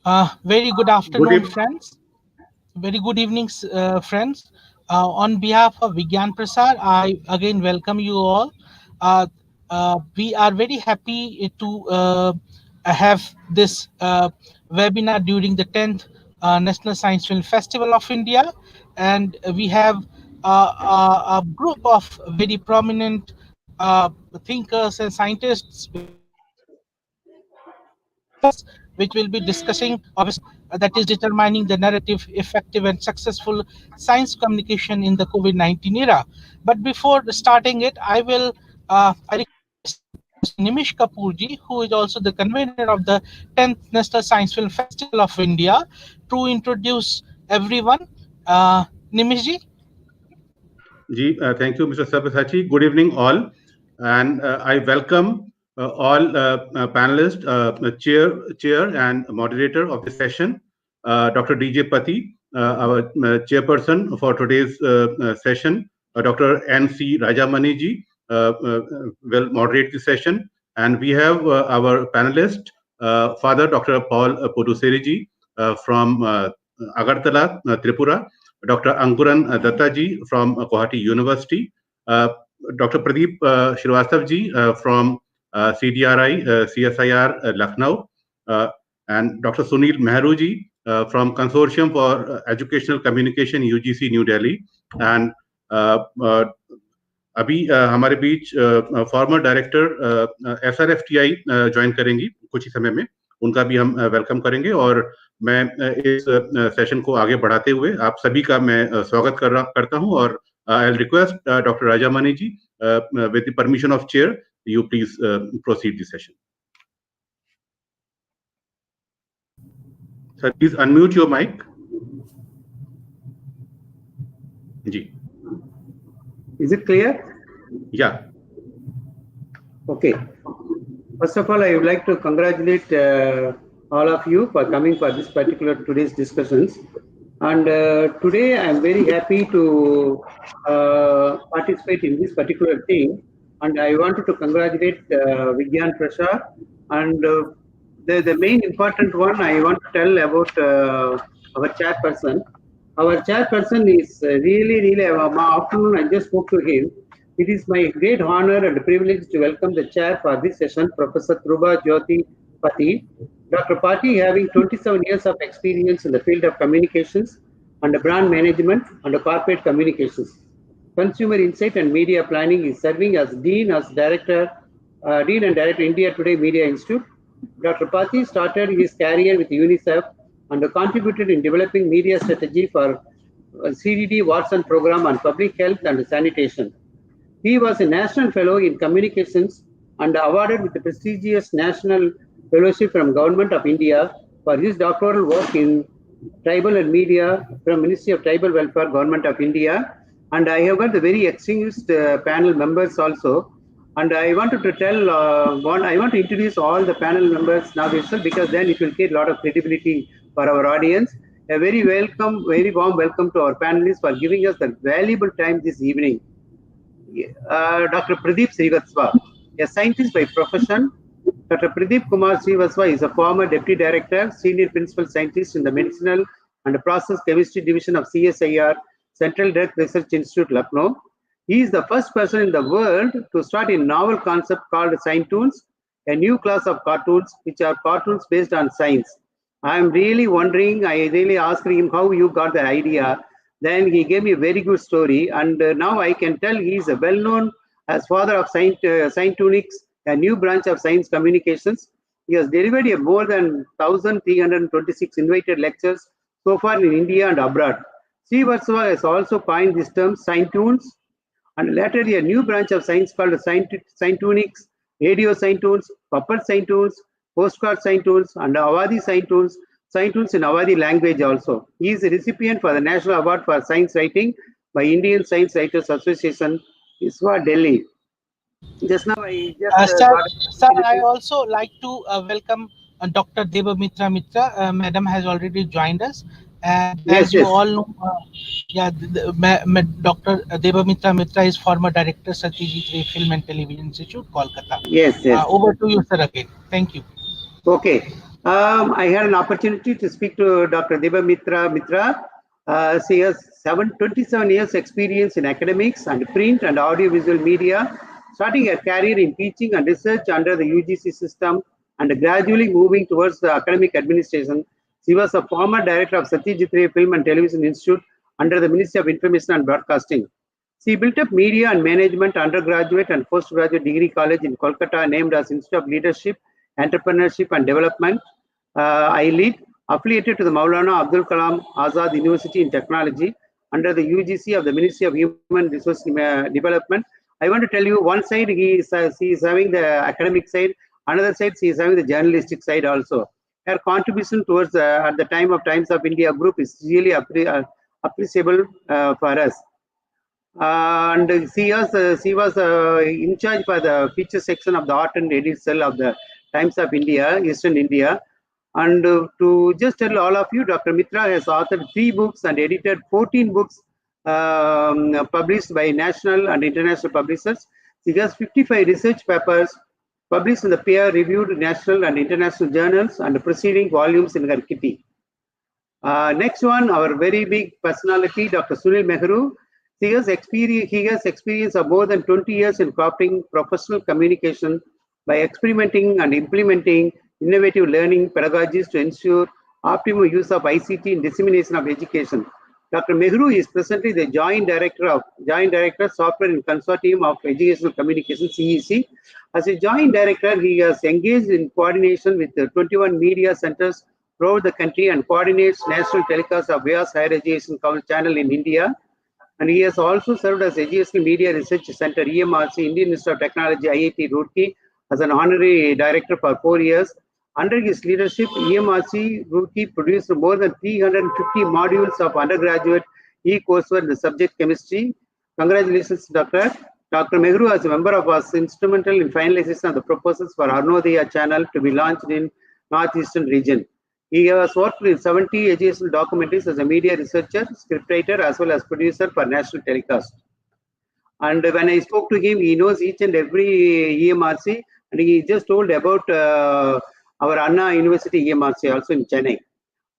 Very good afternoon, friends. Very good evening, friends. On behalf of Vigyan Prasar, I again welcome you all. Uh, we are very happy to have this webinar during the 10th National Science Film Festival of India. And we have a group of very prominent thinkers and scientists which will be discussing that is determining the narrative, effective and successful science communication in the COVID-19 era. But before starting it, I request Nimish Kapoorji, who is also the convener of the 10th National Science Film Festival of India, to introduce everyone. Nimishji. Thank you, Mr. Sabasati. Good evening, all. And I welcome all panelists, chair and moderator of this session, Dr. DJ Pati, our chairperson for today's session, Dr. N.C. Rajamani ji will moderate the session. And we have our panelist, Father Dr. Paul Pudussery ji from Agartala, Tripura, Dr. Ankuran Dutta ji from Guwahati University, Dr. Pradeep Srivastava ji from CDRI, CSIR Lucknow, and Dr. Sunil Mehru ji from Consortium for Educational Communication UGC New Delhi, and अभी हमारे बीच farmer director SRFTI join करेंगी कुछ ही समय में, उनका भी हम welcome करेंगे। और मैं इस सेशन को आगे बढ़ाते हुए आप सभी का मैं स्वागत करता हूं। और I will request doctor Rajamani ji with the permission of chair you please proceed the session. Sir please unmute your mic. जी, is it clear? Yeah. Okay. First of all, I would like to congratulate all of you for coming for this particular today's discussions. And today I am very happy to participate in this particular thing. And I wanted to congratulate Vigyan Prasar. And the main important one I want to tell about our chairperson. Our chairperson is really, afternoon I just spoke to him. It is my great honor and privilege to welcome the chair for this session, Professor Dhruba, Jyoti, Pati. Dr. Pati, having 27 years of experience in the field of communications and brand management and corporate communications, consumer insight and media planning, is serving as Dean and Director India Today Media Institute. Dr. Pati started his career with UNICEF and contributed in developing media strategy for CDD Watson program on public health and sanitation. He was a national fellow in communications and awarded with the prestigious national fellowship from Government of India for his doctoral work in tribal and media from Ministry of Tribal Welfare, Government of India. And I have got the very experienced panel members also. And I wanted to tell I want to introduce all the panel members now itself, because then it will create a lot of credibility for our audience. A very warm welcome to our panelists for giving us the valuable time this evening. Dr. Pradeep Srivastava, a scientist by profession. Dr. Pradeep Kumar Srivastava is a former Deputy Director, Senior Principal Scientist in the Medicinal and Process Chemistry Division of CSIR-Central Drug Research Institute, Lucknow. He is the first person in the world to start a novel concept called Scientoons, a new class of cartoons which are cartoons based on science. I am really wondering, I really asked him how you got the idea. Then he gave me a very good story, and now I can tell he is well-known as father of Scientoonics, a new branch of science communications. He has delivered more than 1,326 invited lectures so far in India and abroad. Srivastava has also coined this term Scientoons, and later a new branch of science called Scientoonics, radio Scientoons, puppet Scientoons, postcard Scientoons, and Awadhi Scientoons in Awadhi language also. He is a recipient for the National Award for Science Writing by Indian Science Writers Association, ISWA, Delhi. Just now I just... Sir, I also like to welcome Dr. Debamitra Mitra. Madam has already joined us. And as you all know, Dr. Debamitra Mitra is former Director, Satyajit Film and Television Institute, Kolkata. Yes. Over to you, sir, again. Thank you. Okay. I had an opportunity to speak to Dr. Mitra. She has 27 years experience in academics and print and audiovisual media, starting her career in teaching and research under the UGC system and gradually moving towards the academic administration. She was a former director of Satyajit Film and Television Institute under the Ministry of Information and Broadcasting. She built up media and management undergraduate and postgraduate degree college in Kolkata, named as Institute of Leadership, Entrepreneurship and Development, I lead, affiliated to the Maulana Abdul Kalam Azad University in Technology under the UGC of the Ministry of Human Resource Development. I want to tell you, one side he is having the academic side, another side she is having the journalistic side also. Her contribution towards at the time of Times of India group is really appreciable for us. And she was in charge for the feature section of the art and edit cell of the Times of India, Eastern India. And to just tell all of you, Dr. Mitra has authored 3 books and edited 14 books published by national and international publishers. She has 55 research papers published in the peer-reviewed national and international journals and preceding volumes in her kitty. Next one, our very big personality, Dr. Sunil Mehru. He has experience of more than 20 years in crafting professional communication by experimenting and implementing innovative learning pedagogies to ensure optimum use of ICT in dissemination of education. Dr. Mehru is presently the Joint Director Software and Consortium of Educational Communication, CEC. As a Joint Director, he has engaged in coordination with the 21 media centers throughout the country and coordinates national telecasts of Vyas Higher Education Channel in India. And he has also served as Educational Media Research Center, EMRC, Indian Institute of Technology, IIT Roorkee, as an honorary director for 4 years. Under his leadership, EMRC Roorkee produced more than 350 modules of undergraduate e-coursework in the subject chemistry. Congratulations, Dr. Mehru, as a member of us, instrumental in finalization of the proposals for Arnodaya channel to be launched in Northeastern region. He has worked in 70 educational documentaries as a media researcher, scriptwriter, as well as producer for national telecast. And when I spoke to him, he knows each and every EMRC, and he just told about our Anna University EMRC also in Chennai.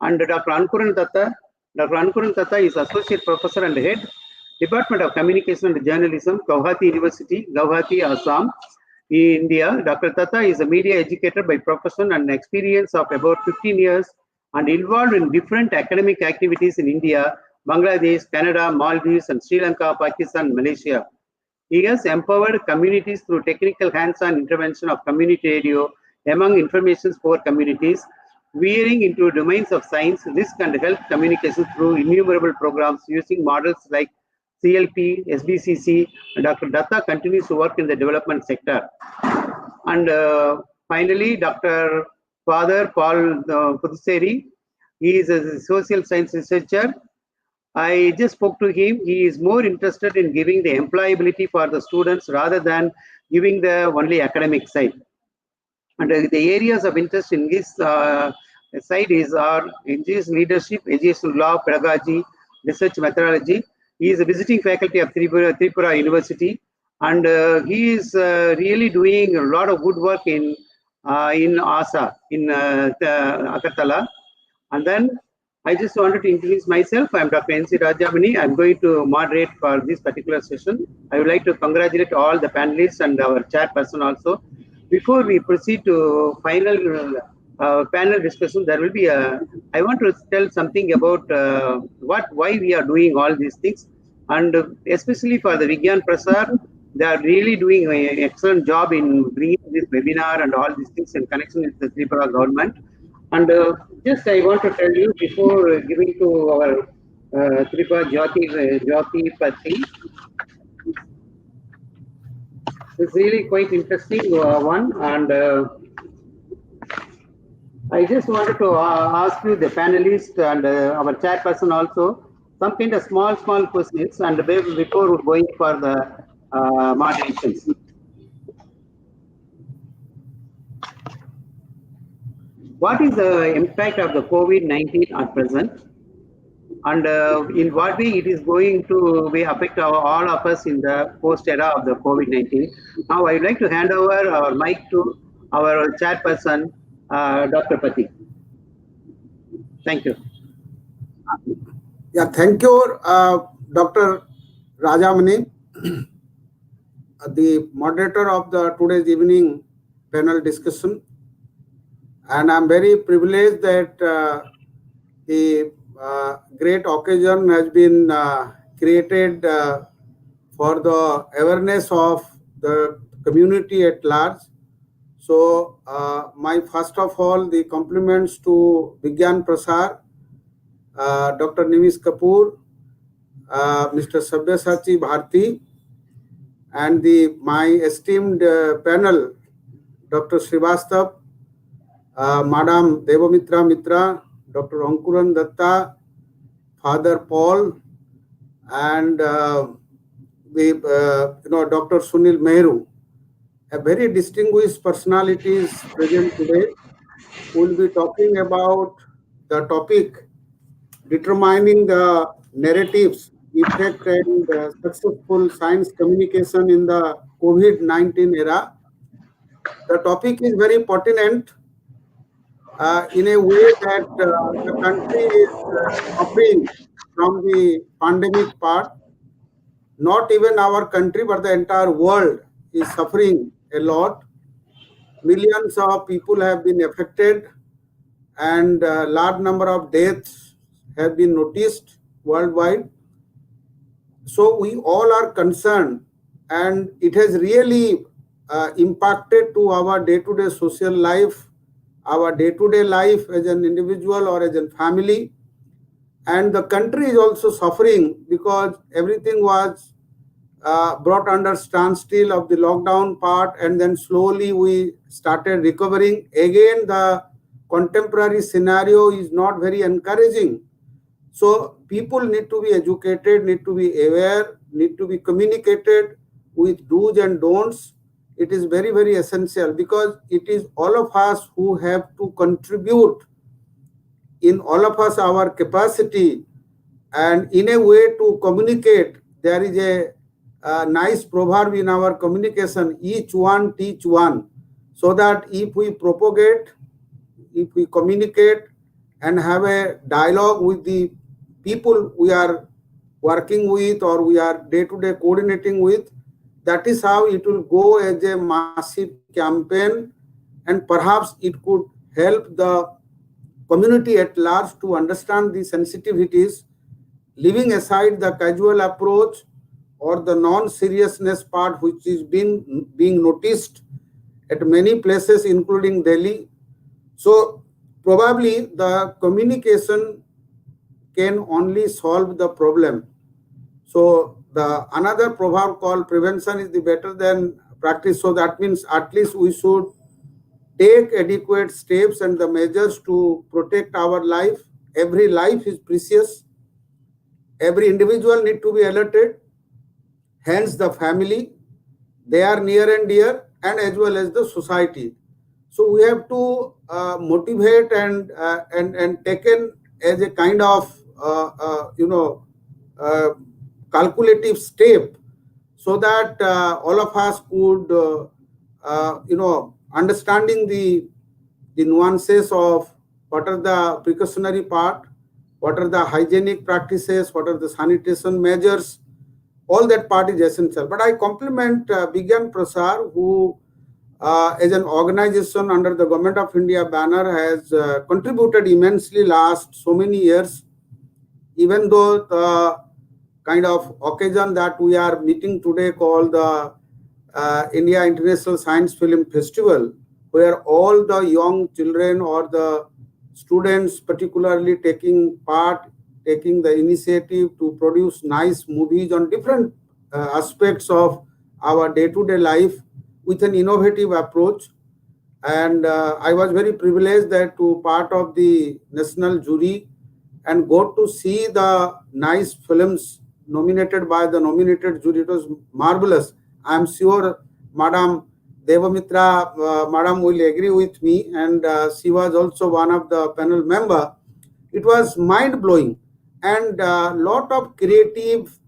And Dr. Ankuran Dutta is Associate Professor and Head, Department of Communication and Journalism, Gauhati University, Guwahati, Assam, India. Dr. Dutta is a media educator by profession and experience of about 15 years and involved in different academic activities in India, Bangladesh, Canada, Maldives, and Sri Lanka, Pakistan, Malaysia. He has empowered communities through technical hands-on intervention of community radio among information-poor communities, veering into domains of science, risk, and health communication through innumerable programs using models like CLP, SBCC, and Dr. Dutta continues to work in the development sector. And finally, Dr. Father Paul Pudussery, he is a social science researcher. I just spoke to him. He is more interested in giving the employability for the students rather than giving the only academic side. And the areas of interest in his side are education leadership, educational law, pedagogy, research methodology. He is a visiting faculty of Tripura University, and he is really doing a lot of good work in ASA, in Agartala. And then I just wanted to introduce myself. I'm Dr. N.C. Rajamani. I'm going to moderate for this particular session. I would like to congratulate all the panelists and our chairperson also. Before we proceed to final panel discussion, there will be I want to tell something about why we are doing all these things, and especially for the Vigyan Prasar, they are really doing an excellent job in bringing this webinar and all these things in connection with the Tripura government. And just I want to tell you before giving to our Tripura Jyoti Pati. It's really quite interesting one, and I just wanted to ask you, the panelists and our chairperson also, some kind of small questions, and before going for the moderations. What is the impact of the COVID-19 at present? And in what way it is going to affect all of us in the post era of the COVID-19. Now I would like to hand over our mic to our chairperson, Dr. Pati. Thank you. Yeah, thank you, Dr. Rajamani, the moderator of the today's evening panel discussion. And I'm very privileged that the great occasion has been created for the awareness of the community at large. So, my first of all, the compliments to Vigyan Prasar, Dr. Nimis Kapoor, Mr. Sabyasachi Bharti, and my esteemed panel, Dr. Srivastava, Madam Debamitra Mitra, Dr. Ankuran Dutta, Father Paul, and Dr. Sunil Mehru, a very distinguished personalities present today. We'll be talking about the topic determining the narratives, effect, and successful science communication in the COVID-19 era. The topic is very pertinent in a way that the country is suffering from the pandemic part. Not even our country, but the entire world is suffering a lot. Millions of people have been affected, and a large number of deaths have been noticed worldwide. So we all are concerned, and it has really impacted to our day-to-day social life, our day-to-day life as an individual or as a family. And the country is also suffering because everything was brought under standstill of the lockdown part, and then slowly we started recovering. Again, the contemporary scenario is not very encouraging. So people need to be educated, need to be aware, need to be communicated with do's and don'ts. It is very, very essential because it is all of us who have to contribute in all of us our capacity and in a way to communicate. There is a nice proverb in our communication, each one teach one, so that if we propagate, if we communicate and have a dialogue with the people we are working with or we are day-to-day coordinating with, that is how it will go as a massive campaign, and perhaps it could help the community at large to understand the sensitivities, leaving aside the casual approach or the non-seriousness part which is being noticed at many places including Delhi. So probably the communication can only solve the problem. So the another proverb called prevention is the better than practice. So that means at least we should take adequate steps and the measures to protect our life. Every life is precious. Every individual need to be alerted. Hence the family, they are near and dear, and as well as the society. So we have to motivate and taken as a kind of calculative step, so that all of us could understanding the nuances of what are the precautionary part, what are the hygienic practices, what are the sanitation measures. All that part is essential. But I compliment Vigyan Prasar, who as an organization under the Government of India banner has contributed immensely last so many years. Even though the kind of occasion that we are meeting today called the India International Science Film Festival, where all the young children or the students particularly taking part, taking the initiative to produce nice movies on different aspects of our day-to-day life with an innovative approach. And I was very privileged that to part of the national jury and got to see the nice films nominated by the nominated jury. It was marvelous. I am sure Madam Debamitra, Madam will agree with me, and she was also one of the panel member. It was mind-blowing, and lot of creative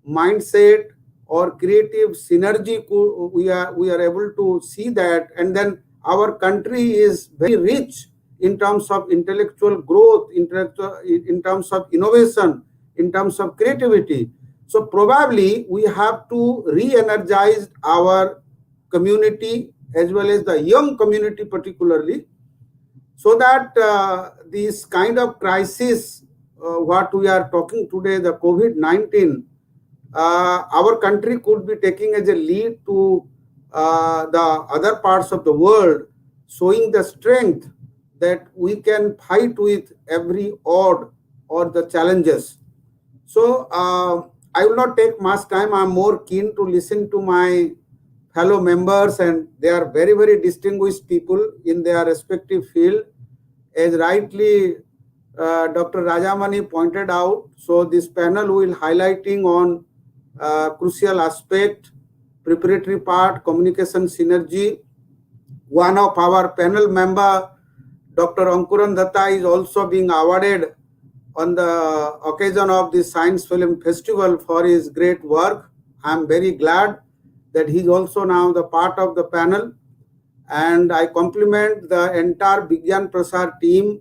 mindset or creative synergy we are able to see that. And then our country is very rich in terms of intellectual growth, in terms of innovation, in terms of creativity. So probably we have to re-energize our community as well as the young community particularly, so that this kind of crisis, what we are talking today, the COVID-19, our country could be taking as a lead to the other parts of the world, showing the strength that we can fight with every odd or the challenges. So I will not take much time. I'm more keen to listen to my fellow members, and they are very, very distinguished people in their respective field. As rightly Dr. Rajamani pointed out, so this panel will highlighting on crucial aspect, preparatory part, communication synergy. One of our panel member, Dr. Ankuran Dutta, is also being awarded on the occasion of the Science Film Festival for his great work. I am very glad that he is also now the part of the panel. And I compliment the entire Vigyan Prasar team,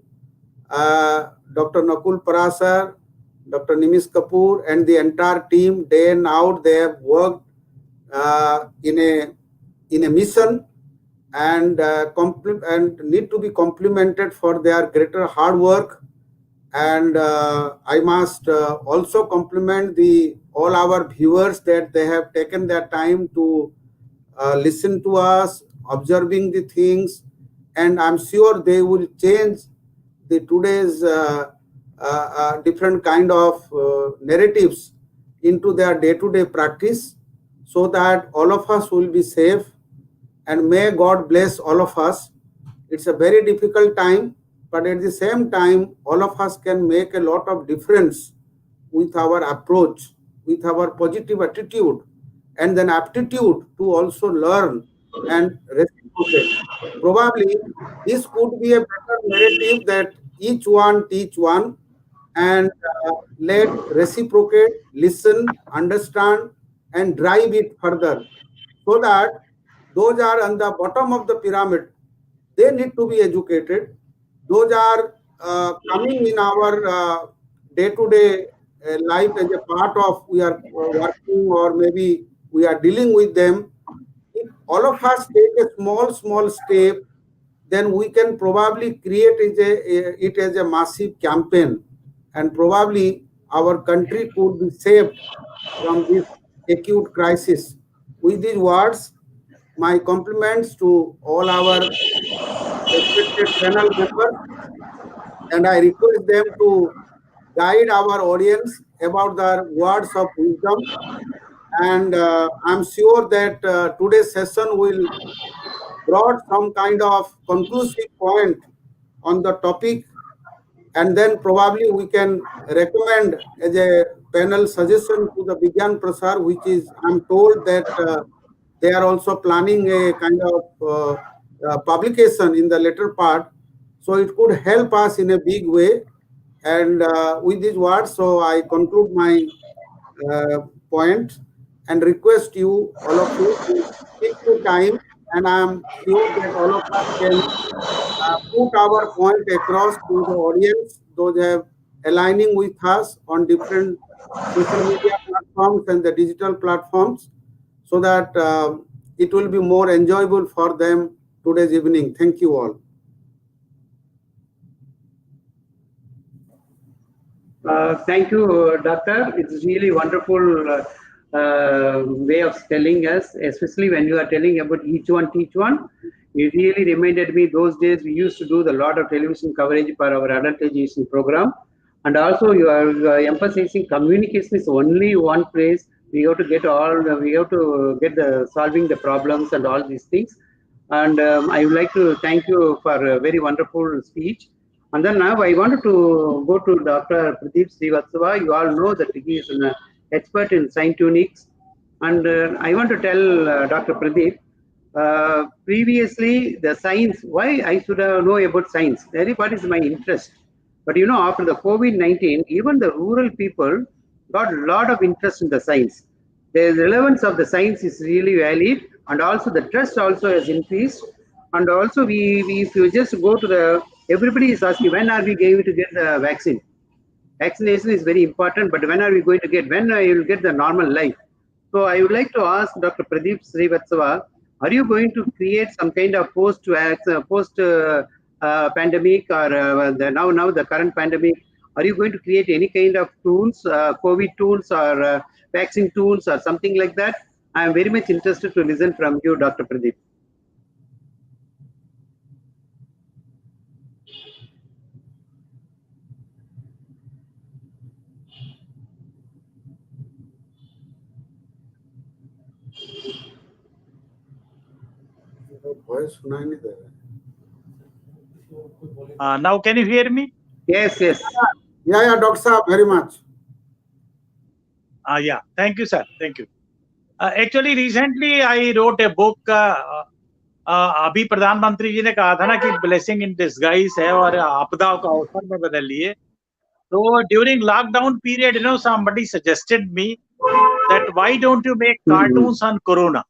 Dr. Nakul Parasar, Dr. Nimish Kapoor, and the entire team. Day and out, they have worked in a mission, and need to be complimented for their greater hard work. And I must also compliment all our viewers that they have taken their time to listen to us, observing the things, and I'm sure they will change the today's different kind of narratives into their day-to-day practice, so that all of us will be safe, and may God bless all of us. It's a very difficult time, but at the same time, all of us can make a lot of difference with our approach, with our positive attitude, and then aptitude to also learn and reciprocate. Probably this could be a better narrative that each one teach one, and let reciprocate, listen, understand, and drive it further, so that those are on the bottom of the pyramid, they need to be educated. Those are coming in our day-to-day life as a part of we are working, or maybe we are dealing with them. If all of us take a small step, then we can probably create it as a massive campaign, and probably our country could be saved from this acute crisis. With these words, my compliments to all our respected panel members, and I request them to guide our audience about their words of wisdom. And I'm sure that today's session will brought some kind of conclusive point on the topic, and then probably we can recommend as a panel suggestion to the Vigyan Prasar, which is, I'm told that they are also planning a kind of publication in the later part, so it could help us in a big way. And with these words, so I conclude my point and request you, all of you, to take your time, and I'm sure that all of us can put our point across to the audience, those have aligning with us on different social media platforms and the digital platforms, so that it will be more enjoyable for them today's evening. Thank you all. Thank you, Doctor. It's really wonderful way of telling us, especially when you are telling about each one teach one. It really reminded me those days we used to do the lot of television coverage for our adult education program. And also you are emphasizing communication is only one place. We have to get the solving the problems and all these things. And I would like to thank you for a very wonderful speech. And then now I wanted to go to Dr. Pradeep Srivastava. You all know that he is an expert in Scientoonist. And I want to tell Dr. Pradeep, previously the science, why I should know about science. Everybody is my interest. But you know, after the COVID-19, even the rural people got a lot of interest in the science. The relevance of the science is really valid, and also the trust also has increased. And also, if you just go to everybody is asking, when are we going to get the vaccine? Vaccination is very important, but when are we going to get? When you will get the normal life? So I would like to ask Dr. Pradeep Srivastava, are you going to create some kind of post pandemic or now the current pandemic? Are you going to create any kind of tools, COVID tools or vaccine tools or something like that? I am very much interested to listen from you, Dr. Pradeep. Now, can you hear me? Yes, yes. Yeah, Dr. Saab, very much. Yeah, thank you, sir. Thank you. Actually, recently I wrote a book. अभी प्रधानमंत्री जी ने कहा था ना कि blessing in disguise है और आपदाओं का अवसर में बदल लिए. So during lockdown period, somebody suggested me that why don't you make cartoons on Corona?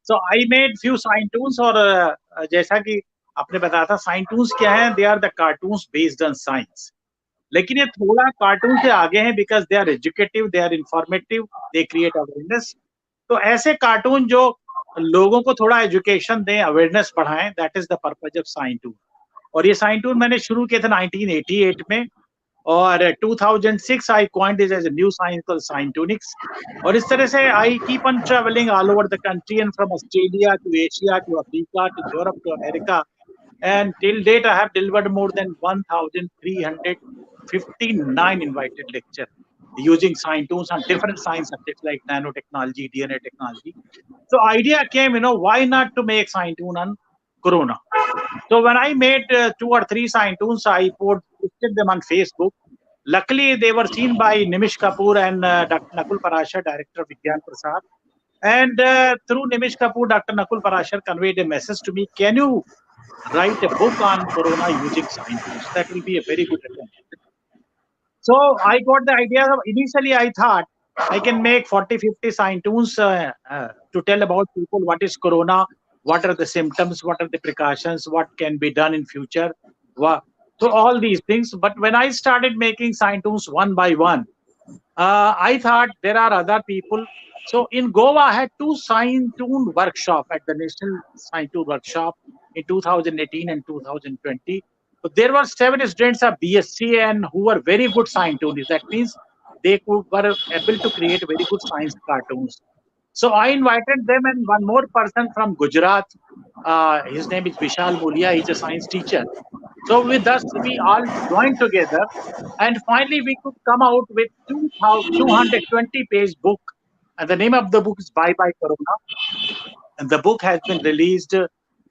So I made few Scientoons और जैसा कि आपने बताया था Scientoons क्या है? They are the cartoons based on science. लेकिन ये थोड़ा कार्टून से आगे हैं because they are educative, they are informative, they create awareness. तो ऐसे कार्टून जो लोगों को थोड़ा एजुकेशन दें, अवेयरनेस बढ़ाएं, that is the purpose of scientoon. और ये साइंटून मैंने शुरू किया था 1988 में और 2006 I coined it as a new science called scientoonics. और इस तरह से I keep on travelling all over the country and from Australia to Asia to Africa to Europe to America. And till date, I have delivered more than 1,359 invited lecture using Scientoons on different science subjects like nanotechnology, DNA technology. So idea came, why not to make Scientoon on Corona? So when I made 2 or 3 Scientoons, I posted them on Facebook. Luckily, they were seen by Nimish Kapoor and Dr. Nakul Parashar, Director of Vigyan Prasad. And through Nimish Kapoor, Dr. Nakul Parashar conveyed a message to me, can you write a book on Corona using Scientoons? That will be a very good attempt. So I got the idea. Initially, I thought I can make 40-50 Scientoons to tell about people what is Corona, what are the symptoms, what are the precautions, what can be done in future. So all these things. But when I started making Scientoons one by one, I thought there are other people. So in Goa, I had 2 Scientoon workshop at the National Scientoon Workshop in 2018 and 2020. So there were 7 students of BSc and who were very good Scientoonists. That means they were able to create very good science cartoons. So I invited them and one more person from Gujarat. His name is Vishal Mulia. He's a science teacher. So with us, we all joined together and finally we could come out with 220-page book. And the name of the book is Bye Bye Corona. And the book has been released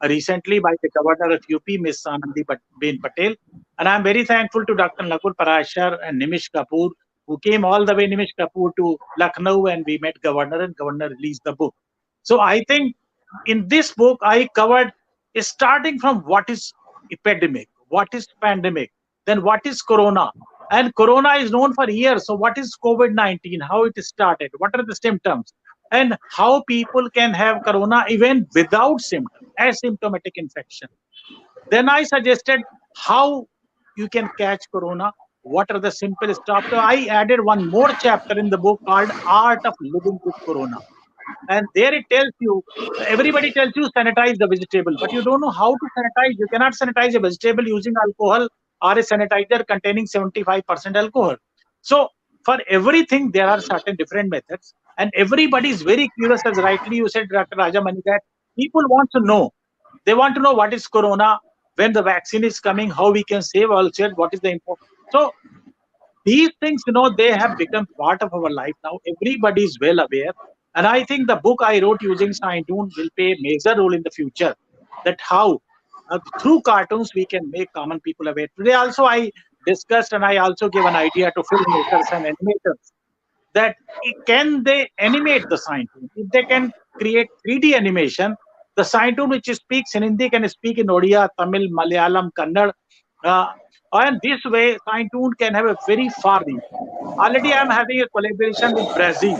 recently by the Governor of UP, Ms. Anandiben Patel. And I'm very thankful to Dr. Nakul Parashar and Nimish Kapoor, who came all the way, Nimish Kapoor, to Lucknow, and we met Governor and Governor released the book. So I think in this book, I covered starting from what is epidemic, what is pandemic, then what is Corona. And Corona is known for years. So what is COVID-19, how it started, what are the symptoms, and how people can have Corona even without symptoms, asymptomatic infection. Then I suggested how you can catch Corona, what are the simple steps. So I added one more chapter in the book called Art of Living with Corona. And there it tells you, everybody tells you sanitize the vegetable, but you don't know how to sanitize. You cannot sanitize a vegetable using alcohol or a sanitizer containing 75% alcohol. So for everything, there are certain different methods. And everybody is very curious, as rightly you said, Dr. Rajamani, that people want to know. They want to know what is Corona, when the vaccine is coming, how we can save ourselves, what is the important. So these things, they have become part of our life now. Everybody is well aware. And I think the book I wrote using Scientoon will play a major role in the future. That how, through cartoons, we can make common people aware. Today also I discussed and I also gave an idea to filmmakers and animators that can they animate the Scientoon? If they can create 3D animation, the Scientoon which speaks in Hindi can speak in Odia, Tamil, Malayalam, Kannada. And this way, Scientoon can have a very far reach. Already I am having a collaboration with Brazil.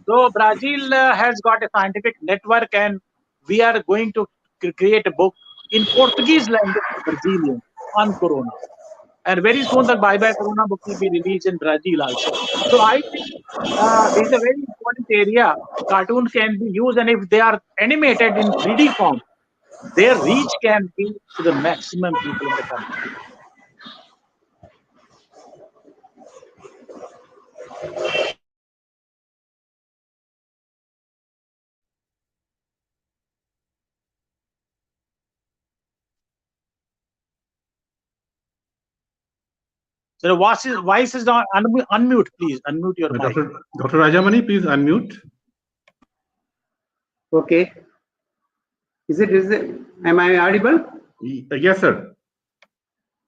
So Brazil has got a scientific network and we are going to create a book in Portuguese language for Brazilians on Corona. And very soon the Bye Bye Corona book will be released in Brazil also. So I think this is a very important area. Cartoons can be used, and if they are animated in 3D form, their reach can be to the maximum people in the country. So the voice is not unmute, please. Unmute your mic. Dr. Rajamani, please unmute. Okay. Is it, am I audible? Yes, sir.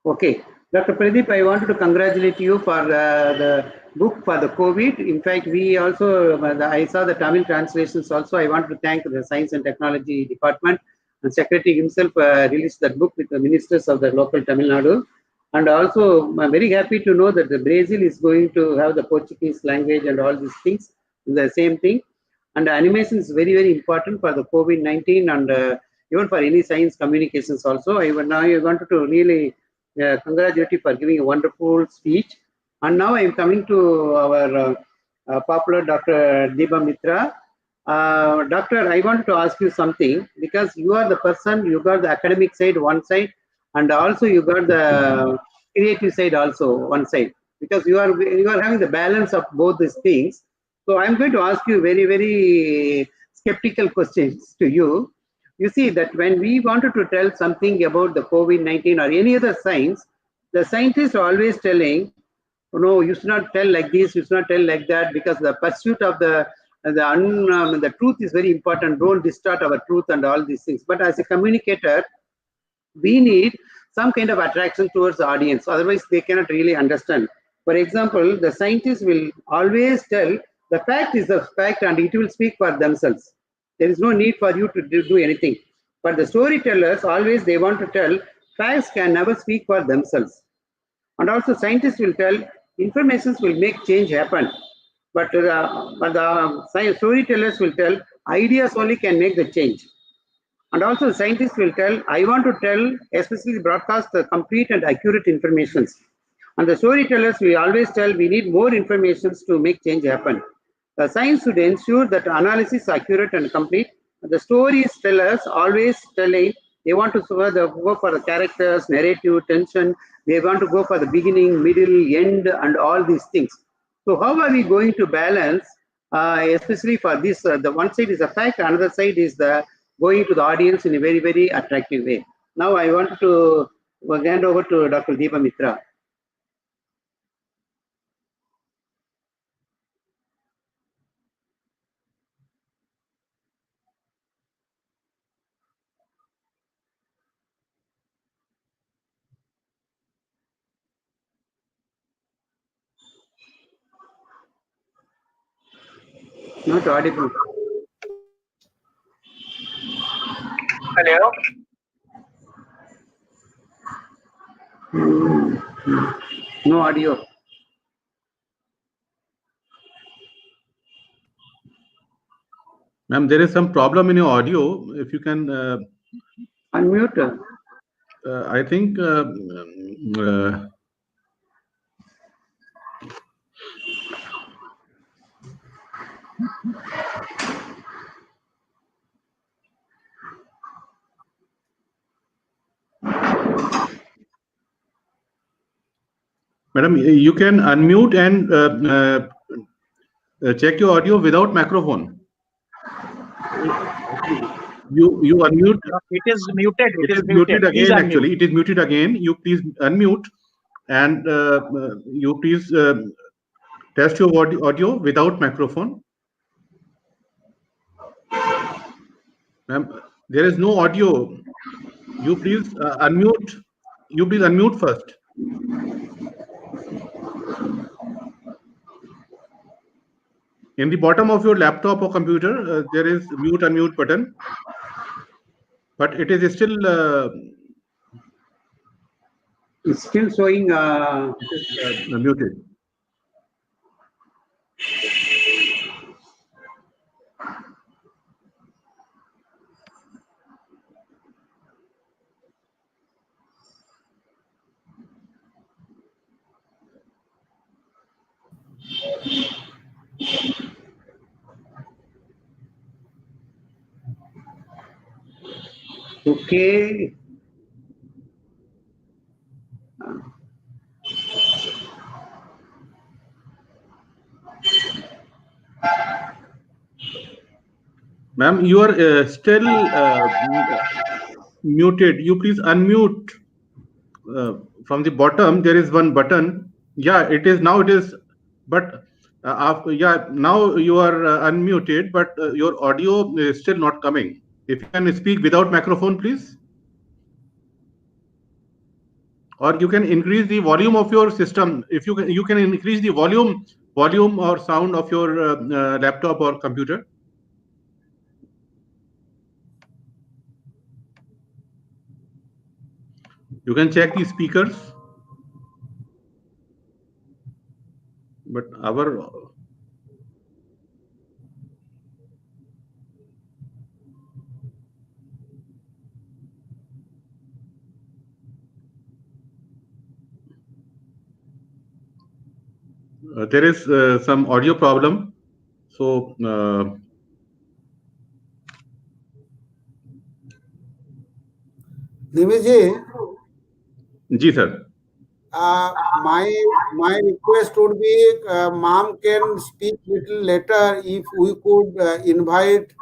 Okay. Dr. Pradeep, I wanted to congratulate you for the book for the COVID. In fact, we also, I saw the Tamil translations also. I want to thank the Science and Technology Department, and Secretary himself released that book with the ministers of the local Tamil Nadu. And also, I'm very happy to know that the Brazil is going to have the Portuguese language and all these things, the same thing. And animation is very, very important for the COVID-19 and even for any science communications also. I wanted to really congratulate you for giving a wonderful speech. And now I am coming to our popular Dr. Debamitra. Doctor, I want to ask you something, because you are the person, you got the academic side one side, and also you got the creative side also one side, because you are having the balance of both these things. So I'm going to ask you very, very skeptical questions to you. You see that when we wanted to tell something about the COVID-19 or any other science, the scientists are always telling, oh, no, you should not tell like this, you should not tell like that, because the pursuit of the truth is very important. Don't distort our truth and all these things. But as a communicator, we need some kind of attraction towards the audience. Otherwise, they cannot really understand. For example, the scientists will always tell the fact is the fact and it will speak for themselves. There is no need for you to do anything. But the storytellers always they want to tell facts can never speak for themselves. And also scientists will tell informations will make change happen. But the science storytellers will tell ideas only can make the change. And also scientists will tell, I want to tell, especially broadcast the complete and accurate information. And the storytellers will always tell, we need more information to make change happen. The science should ensure that analysis is accurate and complete. The storytellers always telling, they want to go for the characters, narrative, tension. They want to go for the beginning, middle, end, and all these things. So how are we going to balance, especially for this, the one side is a fact, another side is the going to the audience in a very, very attractive way. Now I want to hand over to Dr. Debamitra. Not audible. Hello. No audio. Ma'am, there is some problem in your audio. If you can Unmute. I think Madam, you can unmute and check your audio without microphone. You unmute. It is muted. It is muted again. Actually, it is muted again. You please unmute and you please test your audio without microphone. Ma'am, there is no audio. You please unmute. You please unmute first. In the bottom of your laptop or computer, there is mute unmute button, but it is still It's still showing muted. Okay. Ma'am, you are still muted. You please unmute from the bottom. There is one button. Yeah, it is now. It is, but yeah, now you are unmuted, but your audio is still not coming. If you can speak without microphone, please, or you can increase the volume of your system. If you can increase the volume or sound of your laptop or computer. You can check the speakers, but our there is some audio problem. So Nimish, ji sir. my request would be, ma'am can speak little later if we could invite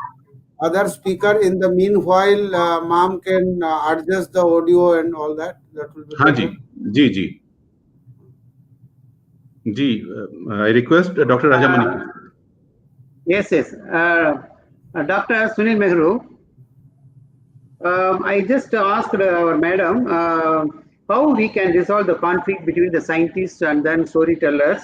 other speaker. In the meanwhile, ma'am can adjust the audio and all that. That will be हाँ जी better. जी जी जी I request Dr. Rajamani please. Yes, yes. Dr. Sunil Mehru, I just asked our madam how we can resolve the conflict between the scientists and then storytellers,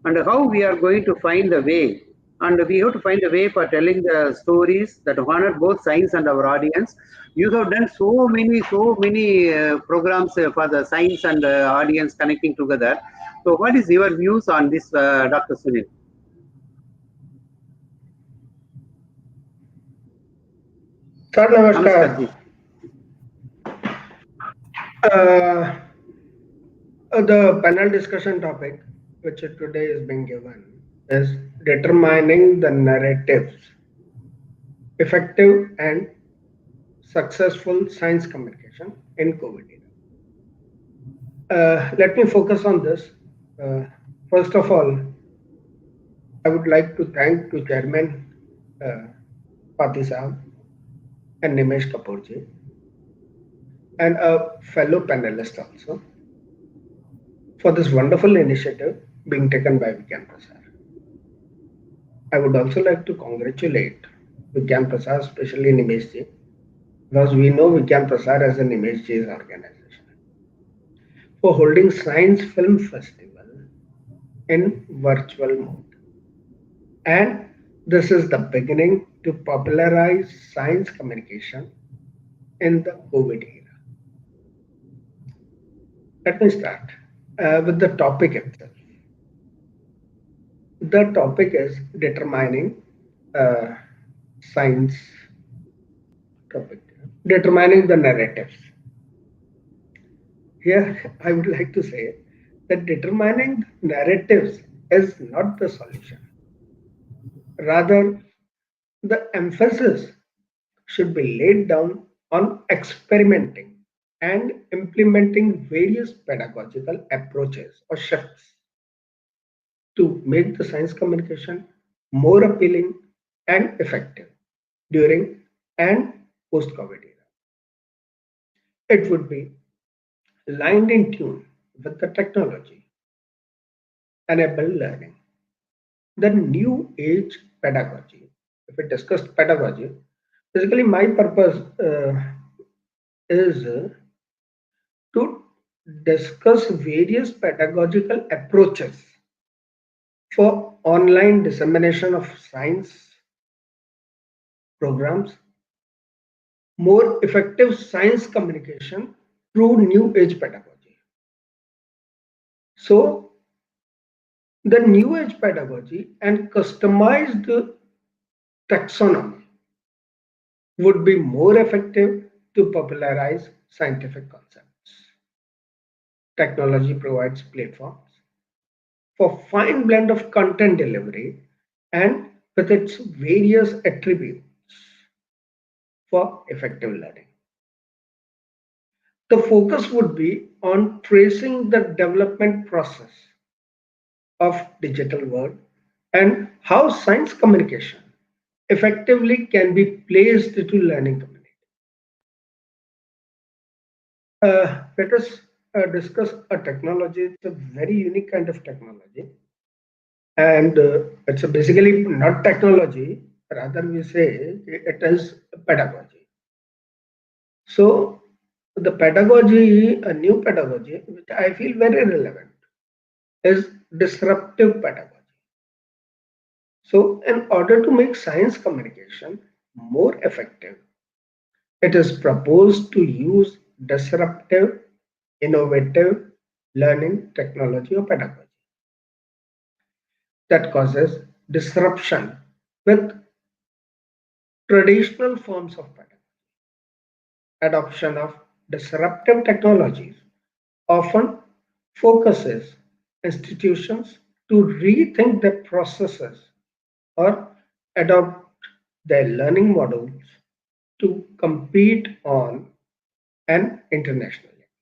and how we are going to find the way. And we have to find a way for telling the stories that honor both science and our audience. You have done so many programs for the science and the audience connecting together. So, what is your views on this, Dr. Sunil? Sir, namaskar. Namaskar ji. The panel discussion topic, which today is being given, is determining the narratives, effective and successful science communication in COVID era. Let me focus on this. First of all, I would like to thank to Chairman Pati Sahab and Nimesh Kapoorji and a fellow panelist also for this wonderful initiative being taken by Vigyan Prasar. I would also like to congratulate Vigyan Prasar, especially Nimesh ji, because we know Vigyan Prasar as an Nimesh ji's organization, for holding Science Film Festival in virtual mode. And this is the beginning to popularize science communication in the COVID era. Let me start with the topic itself. The topic is determining science topic, determining the narratives. Here, I would like to say that determining narratives is not the solution. Rather, the emphasis should be laid down on experimenting and implementing various pedagogical approaches or shifts to make the science communication more appealing and effective during and post-COVID era. It would be lined in tune with the technology, enable learning, the new age pedagogy. If we discuss pedagogy, basically my purpose is to discuss various pedagogical approaches for online dissemination of science programs, more effective science communication through new age pedagogy. So, the new age pedagogy and customized taxonomy would be more effective to popularize scientific concepts. Technology provides platforms for fine blend of content delivery and with its various attributes for effective learning. the focus would be on tracing the development process of digital world and how science communication effectively can be placed to learning community. Let us discuss a technology. It's a very unique kind of technology, and it's basically not technology. Rather, we say it is pedagogy. So, the pedagogy, a new pedagogy, which I feel very relevant, is disruptive pedagogy. So, in order to make science communication more effective, it is proposed to use disruptive, innovative learning technology or pedagogy that causes disruption with traditional forms of pedagogy. Adoption of disruptive technologies often focuses institutions to rethink their processes or adopt their learning models to compete on an international level.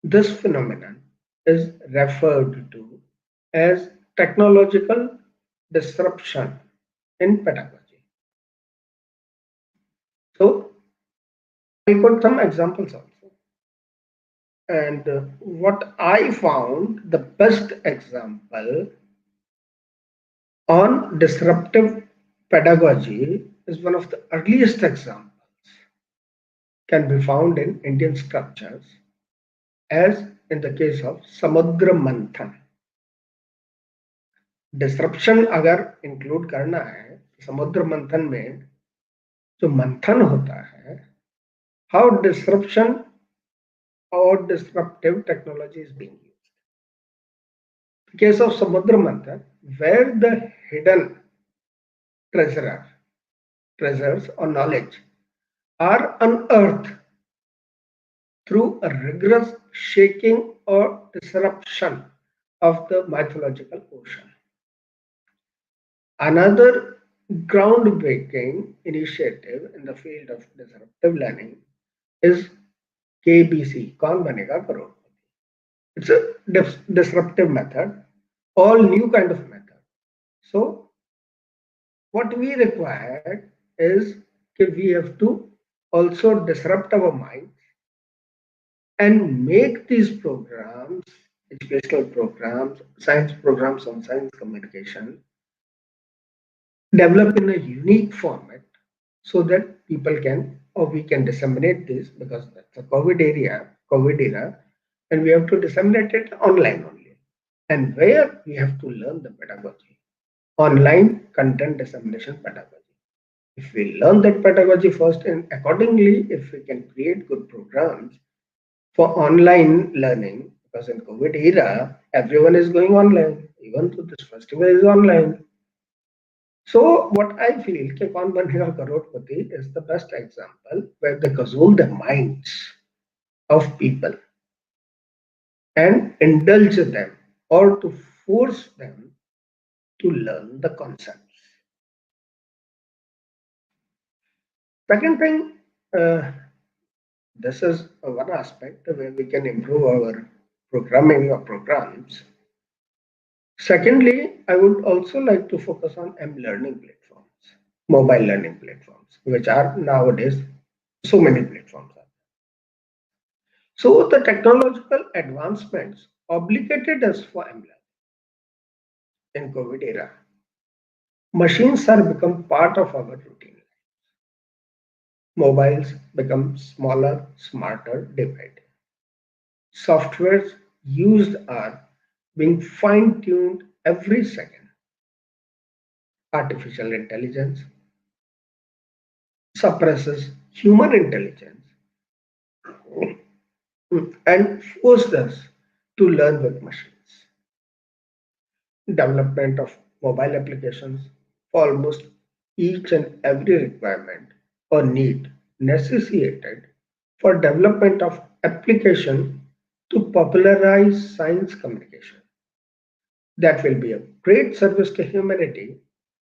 This phenomenon is referred to as technological disruption in pedagogy. So, I got some examples also. And what I found the best example on disruptive pedagogy is one of the earliest examples can be found in Indian scriptures, as in the case of Samudra Manthan. Disruption अगर include करना है समुद्र मंथन में जो मंथन होता है, हाउ डिस्ट्रप्शन और disruptive technology is being used. In case of Samudra Manthan, where the hidden treasures or knowledge are unearthed through a rigorous shaking or disruption of the mythological ocean. Another groundbreaking initiative in the field of disruptive learning is KBC, कौन बनेगा करोड़पति. It's a disruptive method, all new kind of method. So what we require is that we have to also disrupt our minds and make these programs, educational programs, science programs on science communication, develop in a unique format so that people can, or we can disseminate this, because that's a COVID era, and we have to disseminate it online only. And where we have to learn the pedagogy, online content dissemination pedagogy. If we learn that pedagogy first, and accordingly, if we can create good programs for online learning, because in COVID era, everyone is going online, even though this festival is online. So what I feel, कि कौन बनेगा करोड़पति is the best example where they consume the minds of people and indulge them or to force them to learn the concepts. Second thing, this is one aspect where we can improve our programming or programs. Secondly, I would also like to focus on learning platforms, mobile learning platforms, which are nowadays so many platforms. So the technological advancements obligated us for learning in COVID era. Machines are become part of our routine. Mobiles become smaller, smarter day by day. Softwares used are being fine-tuned every second. Artificial intelligence suppresses human intelligence and forced us to learn with machines. Development of mobile applications for almost each and every requirement or need necessitated for development of application to popularize science communication. That will be a great service to humanity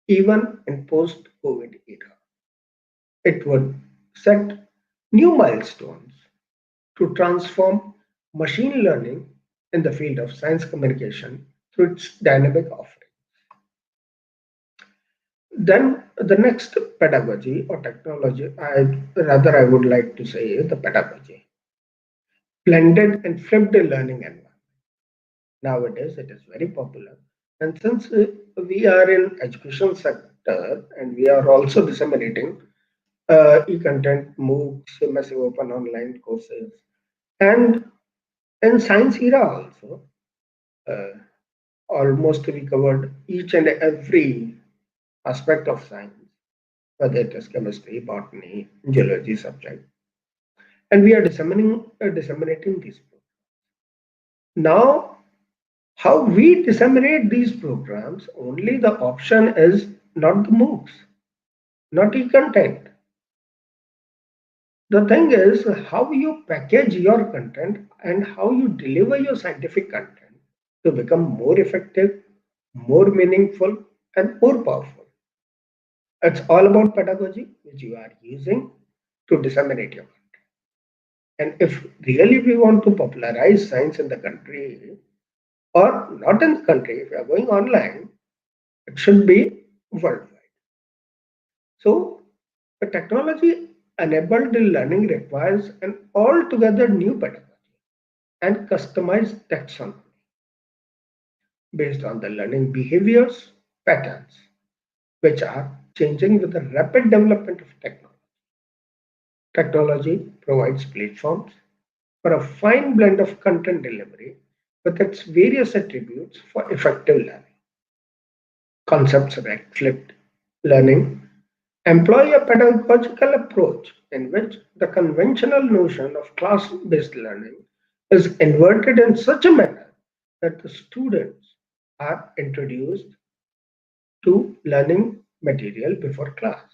even in post-COVID era. It would set new milestones to transform machine learning in the field of science communication through its dynamic offering. Then the next pedagogy or technology, I would like to say the pedagogy. Blended and flipped learning environment. Nowadays, it is very popular. And since we are in education sector and we are also disseminating e-content, MOOCs, massive open online courses, and in science era also, almost we covered each and every aspect of science, whether it is chemistry, botany, geology subject, and we are disseminating these programs. Now, how we disseminate these programs, only the option is not the MOOCs, not e-content. The thing is how you package your content and how you deliver your scientific content to become more effective, more meaningful, and more powerful. It's all about pedagogy, which you are using to disseminate your content. And if really we want to popularize science in the country, or not in the country, if you are going online, it should be worldwide. So the technology enabled learning requires an altogether new pedagogy and customized taxonomy based on the learning behaviors patterns, which are changing with the rapid development of technology. Technology provides platforms for a fine blend of content delivery with its various attributes for effective learning. Concepts like flipped learning employ a pedagogical approach in which the conventional notion of class-based learning is inverted in such a manner that the students are introduced to learning material before class.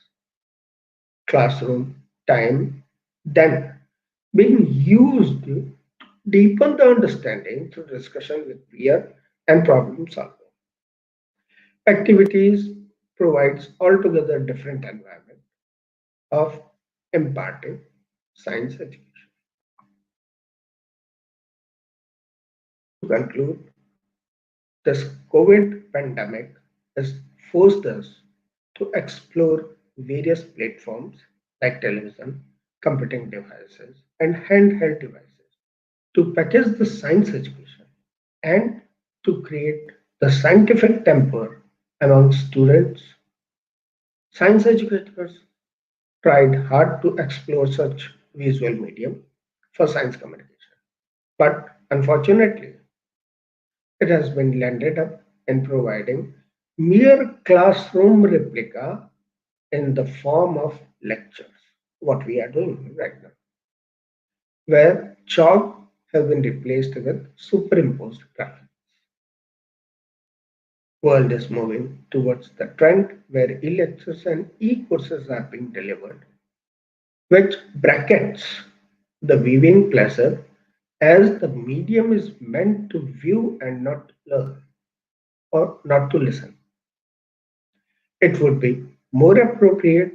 Classroom time then being used to deepen the understanding through discussion with peer and problem solving. Activities provides altogether different environment of imparting science education. To conclude, this COVID pandemic has forced us to explore various platforms like television, computing devices, and handheld devices to package the science education and to create the scientific temper among students. Science educators tried hard to explore such visual medium for science communication, but unfortunately, it has been landed up in providing mere classroom replica in the form of lectures, what we are doing right now, where chalk has been replaced with superimposed graphics. World is moving towards the trend where e-lectures and e-courses are being delivered, which brackets the viewing pleasure as the medium is meant to view and not learn or not to listen. It would be more appropriate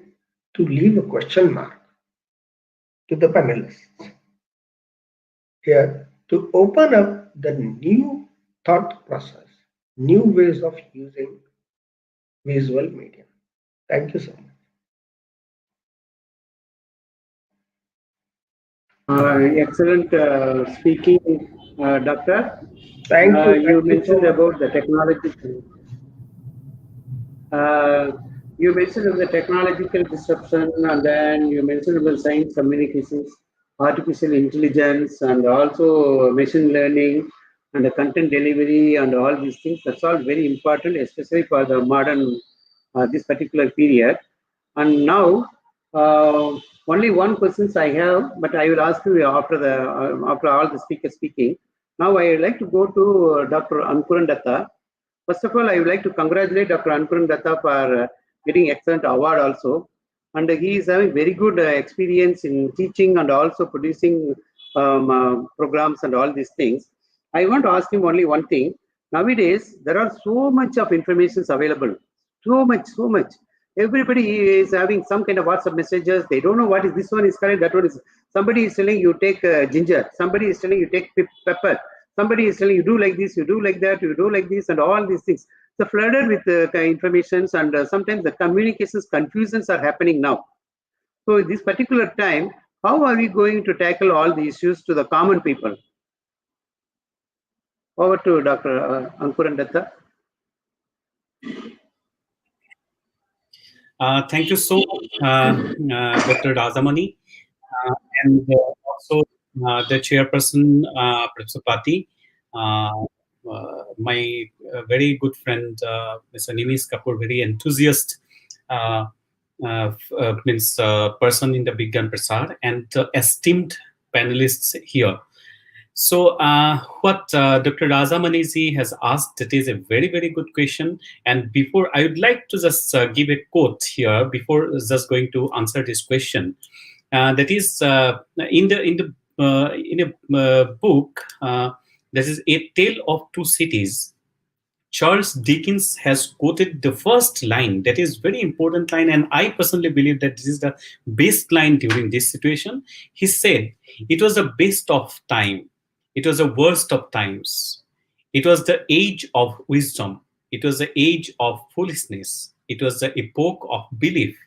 to leave a question mark to the panelists here to open up the new thought process, new ways of using visual medium. Thank you so much. Excellent speaking, Doctor. Thank you. You mentioned about the technology. You mentioned about the technological disruption, and then you mentioned about science communications, artificial intelligence, and also machine learning, and the content delivery, and all these things. That's all very important, especially for the modern this particular period. And now, only one question I have, but I will ask you after all the speakers speaking. Now I would like to go to Dr. Ankuran Dutta. First of all, I would like to congratulate Dr. Ankuran Dutta for getting excellent award also. And he is having very good experience in teaching and also producing programs and all these things. I want to ask him only one thing. Nowadays, there are so much of information available. So much. Everybody is having some kind of WhatsApp messages. They don't know what is this one is correct, that one is. Somebody is telling you take ginger. Somebody is telling you take pepper. Somebody is telling you do like this, you do like that, you do like this, and all these things. So flooded with informations, and sometimes the communications confusions are happening now. So at this particular time, how are we going to tackle all the issues to the common people? Over to Dr. Ankuran Dutta. Thank you so much, Dr. Rajamani, and also the chairperson, Professor Pati, my very good friend, Mr. Nimis Kapoor, very enthusiast person in the Vigyan Prasar, and esteemed panelists here. So what Dr. Rajamani has asked, that is a very, very good question. And before, I would like to just give a quote here before just going to answer this question. That is in a book, that is A Tale of Two Cities. Charles Dickens has quoted the first line, that is very important line, and I personally believe that this is the best line during this situation. He said, "It was the best of time. It was the worst of times. It was the age of wisdom. It was the age of foolishness. It was the epoch of belief.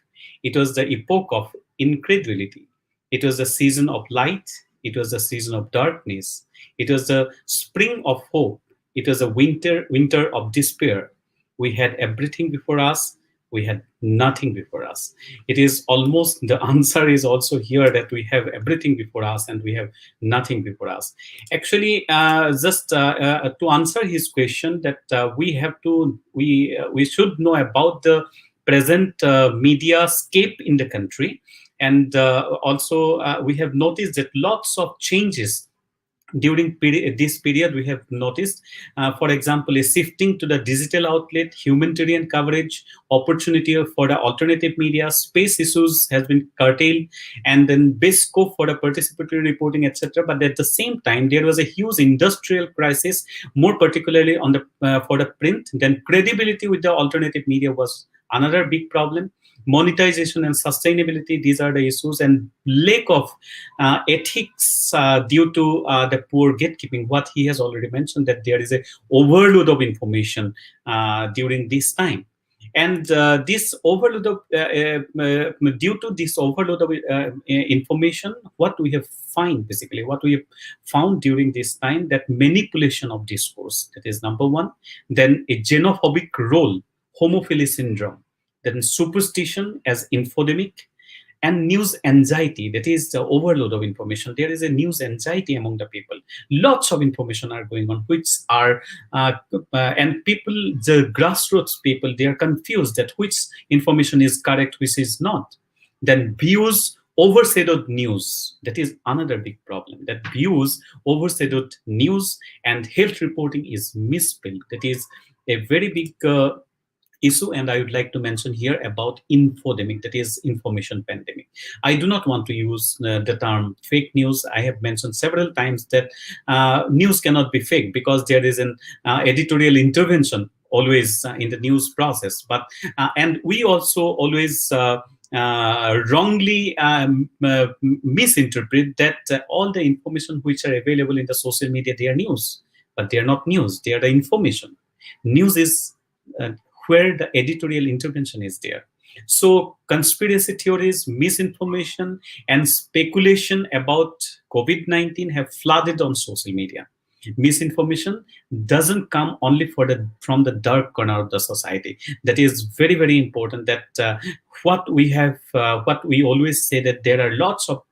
It was the epoch of incredulity. It was the season of light. It was the season of darkness. It was the spring of hope. It was a winter of despair. We had everything before us. We had nothing before us." It is almost, the answer is also here, that we have everything before us and we have nothing before us. Actually, just to answer his question, that we should know about the present media scape in the country, and also we have noticed that lots of changes during this period. We have noticed, for example, a shifting to the digital outlet, humanitarian coverage, opportunity for the alternative media, space issues has been curtailed, and then best scope for the participatory reporting, etc. But at the same time, there was a huge industrial crisis, more particularly on the for the print. Then credibility with the alternative media was another big problem. Monetization and sustainability, these are the issues, and lack of ethics due to the poor gatekeeping, what he has already mentioned, that there is a overload of information during this time. And this overload of due to this overload of information, what we have what we have found during this time, that manipulation of discourse, that is number one. Then a xenophobic role, homophily syndrome, then superstition as infodemic, and news anxiety, that is the overload of information. There is a news anxiety among the people. Lots of information are going on, which are and people, the grassroots people, they are confused that which information is correct, which is not. Then views overshadowed news, that is another big problem, that views overshadowed news, and health reporting is misspelled, that is a very big issue. And I would like to mention here about infodemic, that is information pandemic. I do not want to use the term fake news. I have mentioned several times that news cannot be fake, because there is an editorial intervention always in the news process. But and we also always wrongly misinterpret that all the information which are available in the social media, they are news, but they are not news. They are the information. News is where the editorial intervention is there. So conspiracy theories, misinformation, and speculation about COVID-19 have flooded on social media. Misinformation doesn't come only from the dark corner of the society. That is very, very important, that what we always say, that there are lots of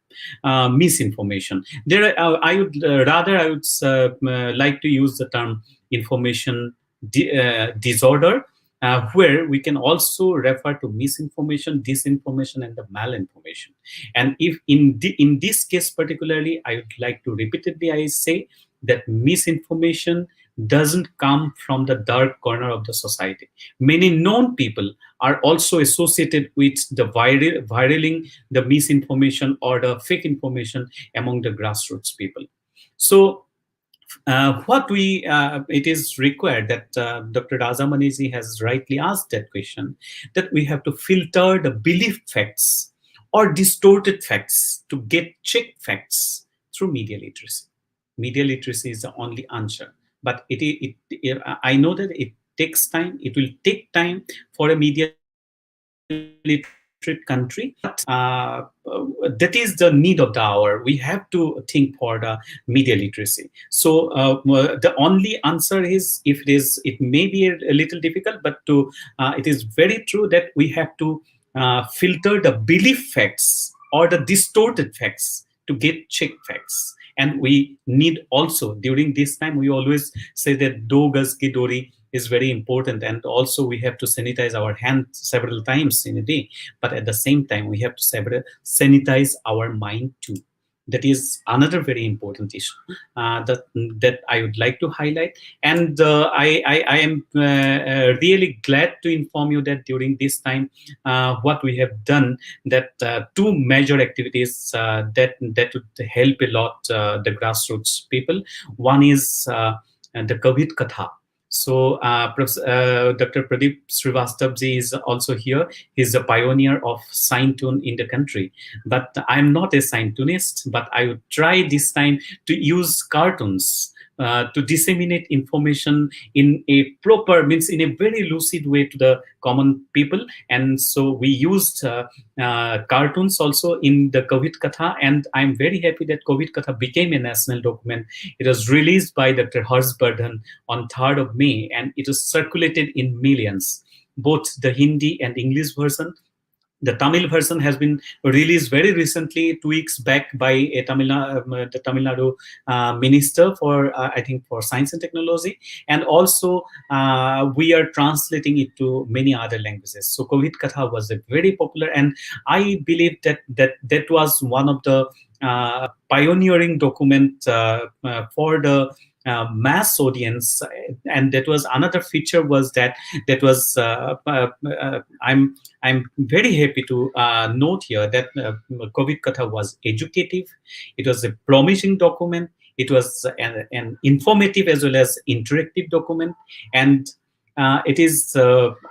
misinformation. I would like to use the term information disorder, where we can also refer to misinformation, disinformation, and the malinformation. And if in this case particularly, I would like to repeatedly I say that misinformation doesn't come from the dark corner of the society. Many known people are also associated with the viraling the misinformation or the fake information among the grassroots people. So what we it is required that Dr. Rajamani has rightly asked that question, that we have to filter the belief facts or distorted facts to get check facts through media literacy. Media literacy is the only answer, but I know that it takes time. It will take time for a media literate country, but that is the need of the hour. We have to think for the media literacy. So the only answer is, it may be a little difficult, but it is very true that we have to filter the belief facts or the distorted facts to get check facts. And we need also, during this time, we always say that do gas ki dori is very important, and also we have to sanitize our hands several times in a day, but at the same time we have to sanitize our mind too. That is another very important issue that I would like to highlight. And I am really glad to inform you that during this time, what we have done, that two major activities that would help a lot the grassroots people. One is the COVID Katha. So Dr. Pradeep Srivastava is also here. He's a pioneer of Scientoon in the country. But I'm not a Scientoonist, but I would try this time to use cartoons to disseminate information in a proper, means in a very lucid way to the common people. And so we used cartoons also in the COVID Katha, and I'm very happy that COVID Katha became a national document. It was released by Dr. Harshvardhan on 3rd of May, and it was circulated in millions, both the Hindi and English version. The Tamil version has been released very recently, 2 weeks back, by a the Tamil Nadu minister for, I think, for science and technology. And also we are translating it to many other languages. So COVID Katha was a very popular, and I believe that was one of the pioneering document for the mass audience. And that was another feature, was that was I'm very happy to note here that COVID Katha was educative. It was a promising document. It was an informative as well as interactive document, and it is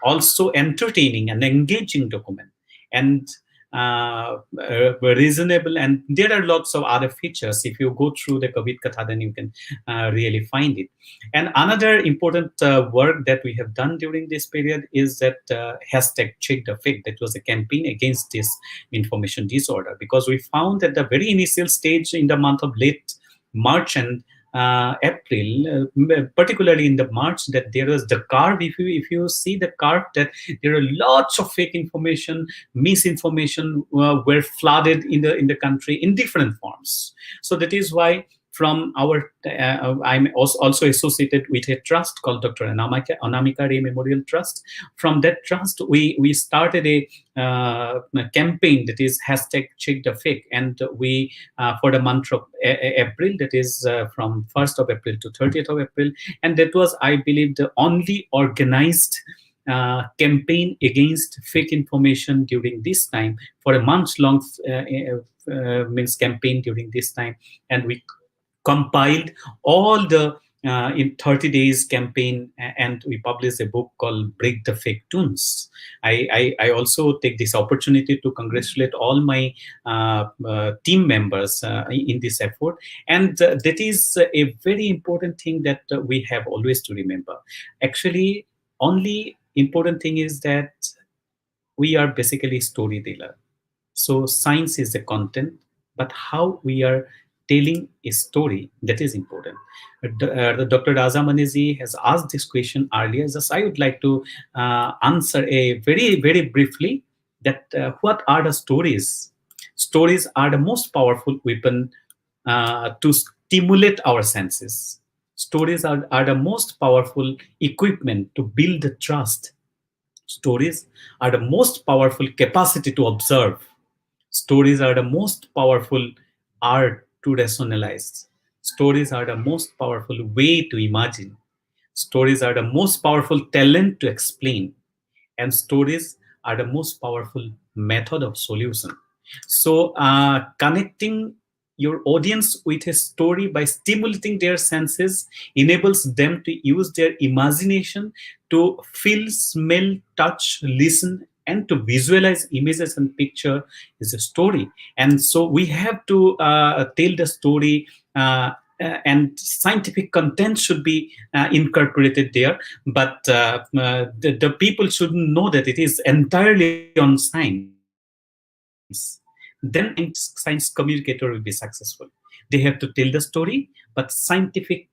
also entertaining and engaging document, and reasonable. And there are lots of other features. If you go through the COVID Katha, then you can really find it. And another important work that we have done during this period is that hashtag Check the Fake. That was a campaign against this information disorder, because we found at the very initial stage in the month of late March and April, particularly in the March, that there was the curve. If you see the curve, that there are lots of fake information, misinformation were flooded in the country in different forms. So that is why from our, I'm also associated with a trust called Dr. Anamika Ray Memorial Trust. From that trust, we started a campaign that is hashtag Check the Fake, and we for the month of April, that is from 1st of April to 30th of April, and that was, I believe, the only organized campaign against fake information during this time, for a month-long means campaign during this time. And we compiled all the in 30 days campaign, and we published a book called Break the Fake Tunes. I also take this opportunity to congratulate all my team members in this effort. And that is a very important thing that we have always to remember. Actually, only important thing is that we are basically storyteller. So science is the content, but how we are telling a story, that is important. Dr. Rajamani has asked this question earlier. Just I would like to answer a very, very briefly that what are the stories? Stories are the most powerful weapon to stimulate our senses. Stories are the most powerful equipment to build the trust. Stories are the most powerful capacity to observe. Stories are the most powerful art to rationalize. Stories are the most powerful way to imagine. Stories are the most powerful talent to explain. And stories are the most powerful method of solution. So connecting your audience with a story by stimulating their senses, enables them to use their imagination to feel, smell, touch, listen, and to visualize images and picture is a story. And so we have to tell the story, and scientific content should be incorporated there, but the people should know that it is entirely on science. Then science communicator will be successful. They have to tell the story, but scientific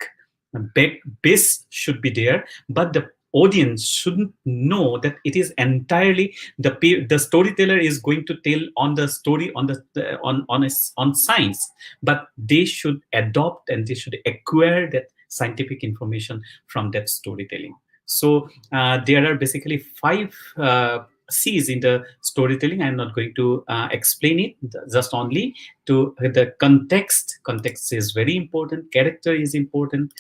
base should be there, but the audience shouldn't know that it is entirely the storyteller is going to tell on the story on science, but they should adopt and they should acquire that scientific information from that storytelling. So there are basically 5 C's in the storytelling. I'm not going to explain it, just only to the context. Context is very important. Character is important.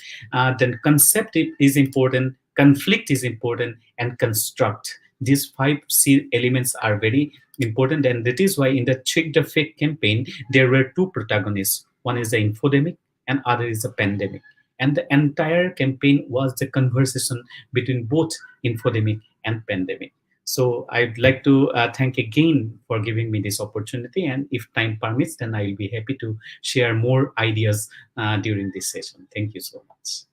Then concept is important. Conflict is important, and construct. These 5 C elements are very important, and that is why in the Check the Fake campaign there were 2 protagonists. One is the infodemic, and other is the pandemic. And the entire campaign was the conversation between both infodemic and pandemic. So I'd like to thank again for giving me this opportunity. And if time permits, then I'll be happy to share more ideas during this session. Thank you so much.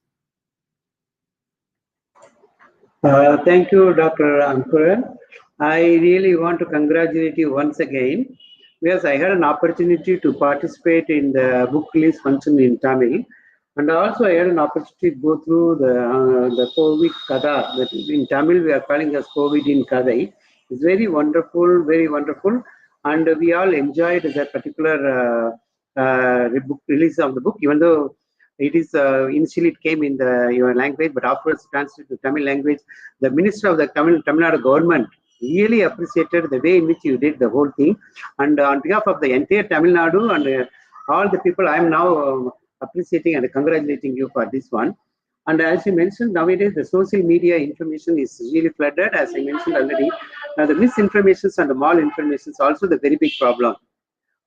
Thank you, Dr. Ankuran. I really want to congratulate you once again, because I had an opportunity to participate in the book release function in Tamil. And also I had an opportunity to go through the COVID Kada, that in Tamil we are calling as COVID in Kadai. It's very wonderful, very wonderful. And we all enjoyed that particular book release of the book, even though it is initially it came in your language, but afterwards translated to Tamil language. The Minister of the Tamil Nadu government really appreciated the way in which you did the whole thing. And on behalf of the entire Tamil Nadu and all the people, I am now appreciating and congratulating you for this one. And as you mentioned, nowadays the social media information is really flooded, as I mentioned already. Now the misinformations and the malinformation is also the very big problem.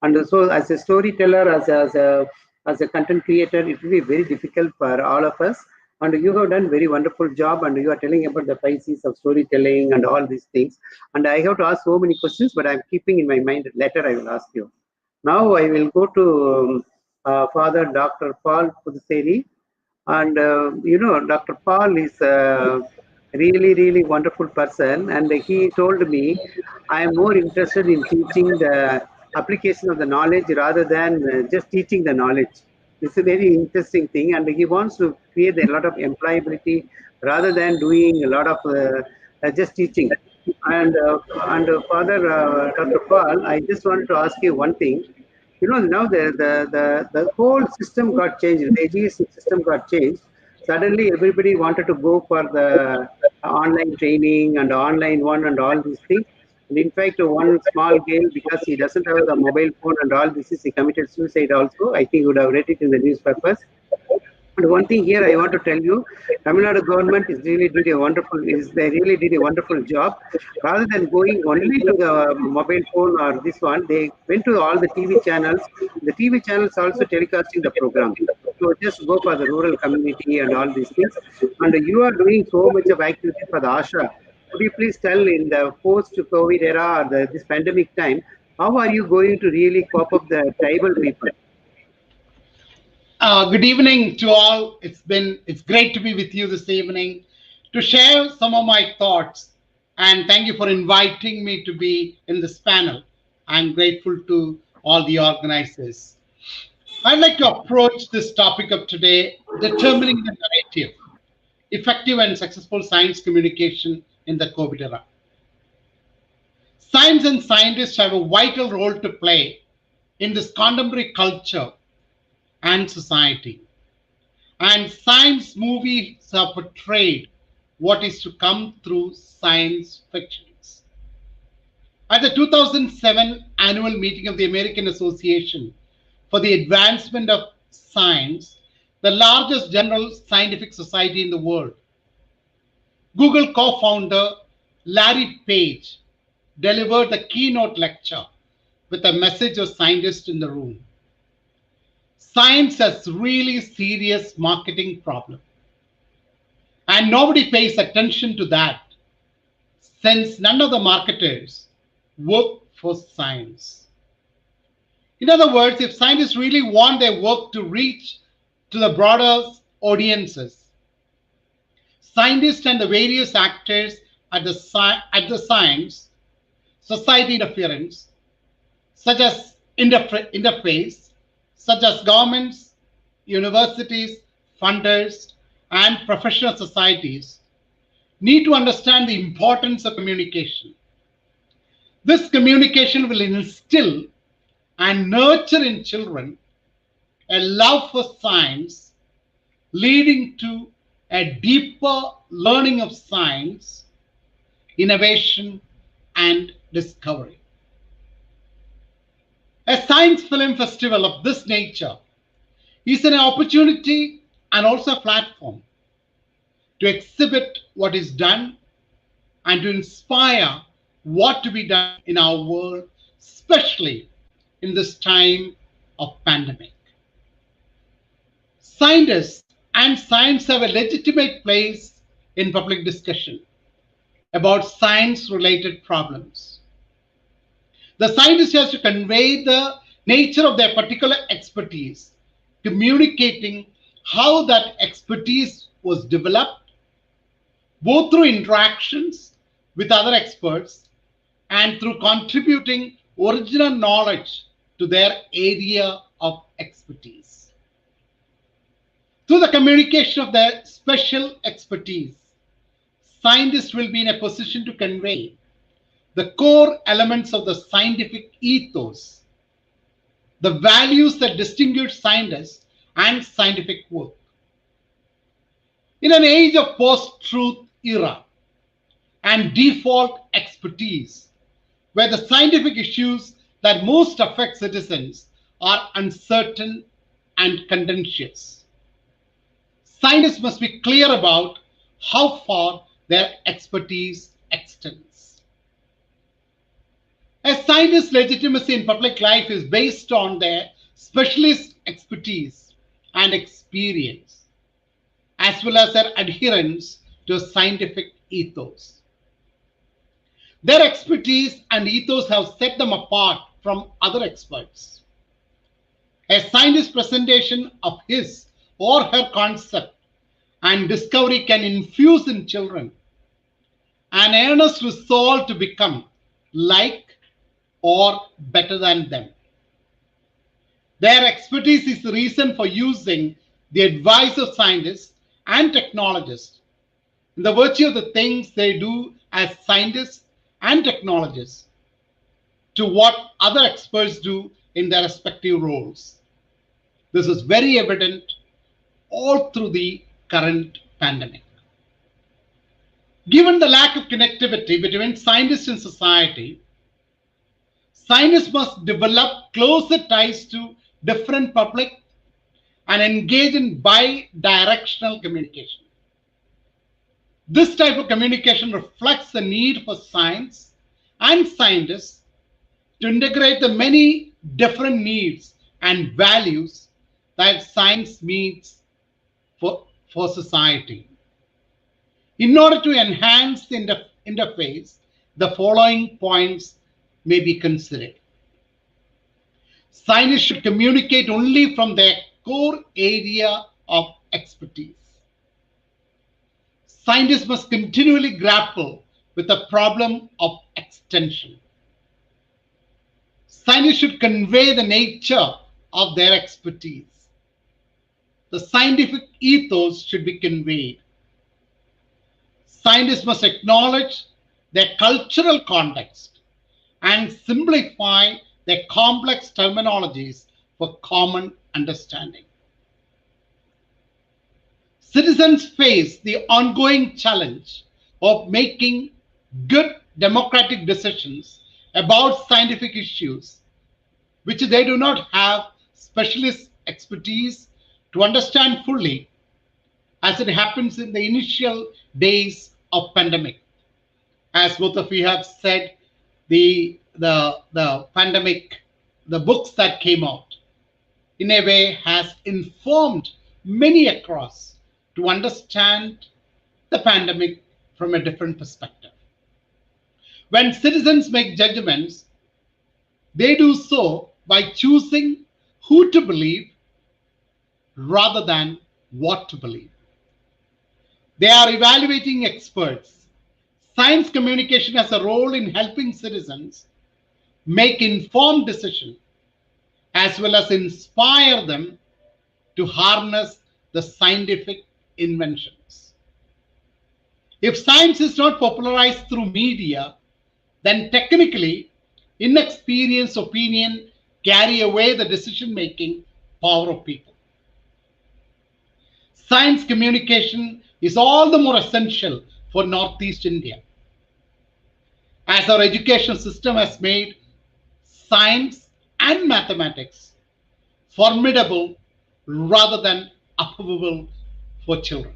And so as a storyteller, as a content creator, it will be very difficult for all of us. And you have done very wonderful job, and you are telling about the 5 C's of storytelling and all these things. And I have to ask so many questions, but I'm keeping in my mind. Later I will ask you. Now I will go to Father Dr. Paul Pudussery. And Dr. Paul is a really wonderful person, and he told me I am more interested in teaching the application of the knowledge rather than just teaching the knowledge. It's a very interesting thing, and he wants to create a lot of employability rather than doing a lot of just teaching. And Father Dr. Paul, I just wanted to ask you one thing. Now the whole system got changed. The education system got changed. Suddenly, everybody wanted to go for the online training and online one and all these things. And in fact, one small girl, because he doesn't have the mobile phone and all this, he committed suicide also. I think you would have read it in the newspapers. And one thing here I want to tell you, Tamil Nadu government they really did a wonderful job. Rather than going only to the mobile phone or this one, they went to all the TV channels. The TV channels also telecasting the program. So just go for the rural community and all these things. And you are doing so much of activity for the ASHA. Could you please tell, in the post-COVID era or this pandemic time, how are you going to really cope up the tribal people? Good evening to all. It's great to be with you this evening to share some of my thoughts, and thank you for inviting me to be in this panel. I'm grateful to all the organizers. I'd like to approach this topic of today, determining the narrative, effective and successful science communication in the COVID era. Science and scientists have a vital role to play in this contemporary culture and society. And science movies have portrayed what is to come through science fictions. At the 2007 annual meeting of the American Association for the Advancement of Science, the largest general scientific society in the world, Google co-founder Larry Page delivered the keynote lecture with a message of scientists in the room. science has really serious marketing problem. And nobody pays attention to that, since none of the marketers work for science. In other words, if scientists really want their work to reach to the broader audiences, scientists and the various actors at the science society interference, such as interface, such as governments, universities, funders, and professional societies, need to understand the importance of communication. This communication will instill and nurture in children a love for science, leading to a deeper learning of science, innovation, and discovery. A science film festival of this nature is an opportunity and also a platform to exhibit what is done and to inspire what to be done in our world, especially in this time of pandemic. Scientists and science have a legitimate place in public discussion about science-related problems. The scientist has to convey the nature of their particular expertise, communicating how that expertise was developed, both through interactions with other experts and through contributing original knowledge to their area of expertise. Through the communication of their special expertise, scientists will be in a position to convey the core elements of the scientific ethos, the values that distinguish scientists and scientific work. In an age of post-truth era and default expertise, where the scientific issues that most affect citizens are uncertain and contentious, scientists must be clear about how far their expertise extends. A scientist's legitimacy in public life is based on their specialist expertise and experience, as well as their adherence to a scientific ethos. Their expertise and ethos have set them apart from other experts. A scientist's presentation of his or her concept and discovery can infuse in children an earnest resolve to become like or better than them. Their expertise is the reason for using the advice of scientists and technologists in the virtue of the things they do as scientists and technologists to what other experts do in their respective roles. This is very evident all through the current pandemic. Given the lack of connectivity between scientists and society, scientists must develop closer ties to different public and engage in bi-directional communication. This type of communication reflects the need for science and scientists to integrate the many different needs and values that science meets for society. In order to enhance the interface, the following points may be considered. Scientists should communicate only from their core area of expertise. Scientists must continually grapple with the problem of extension. Scientists should convey the nature of their expertise. The scientific ethos should be conveyed. Scientists must acknowledge their cultural context and simplify their complex terminologies for common understanding. Citizens face the ongoing challenge of making good democratic decisions about scientific issues, which they do not have specialist expertise to understand fully, as it happens in the initial days of pandemic. As both of you have said, the pandemic, the books that came out, in a way, has informed many across to understand the pandemic from a different perspective. When citizens make judgments, they do so by choosing who to believe rather than what to believe. They are evaluating experts. Science communication has a role in helping citizens make informed decisions as well as inspire them to harness the scientific inventions. If science is not popularized through media, then technically inexperienced opinion carry away the decision-making power of people. Science communication is all the more essential for Northeast India, as our education system has made science and mathematics formidable rather than affable for children.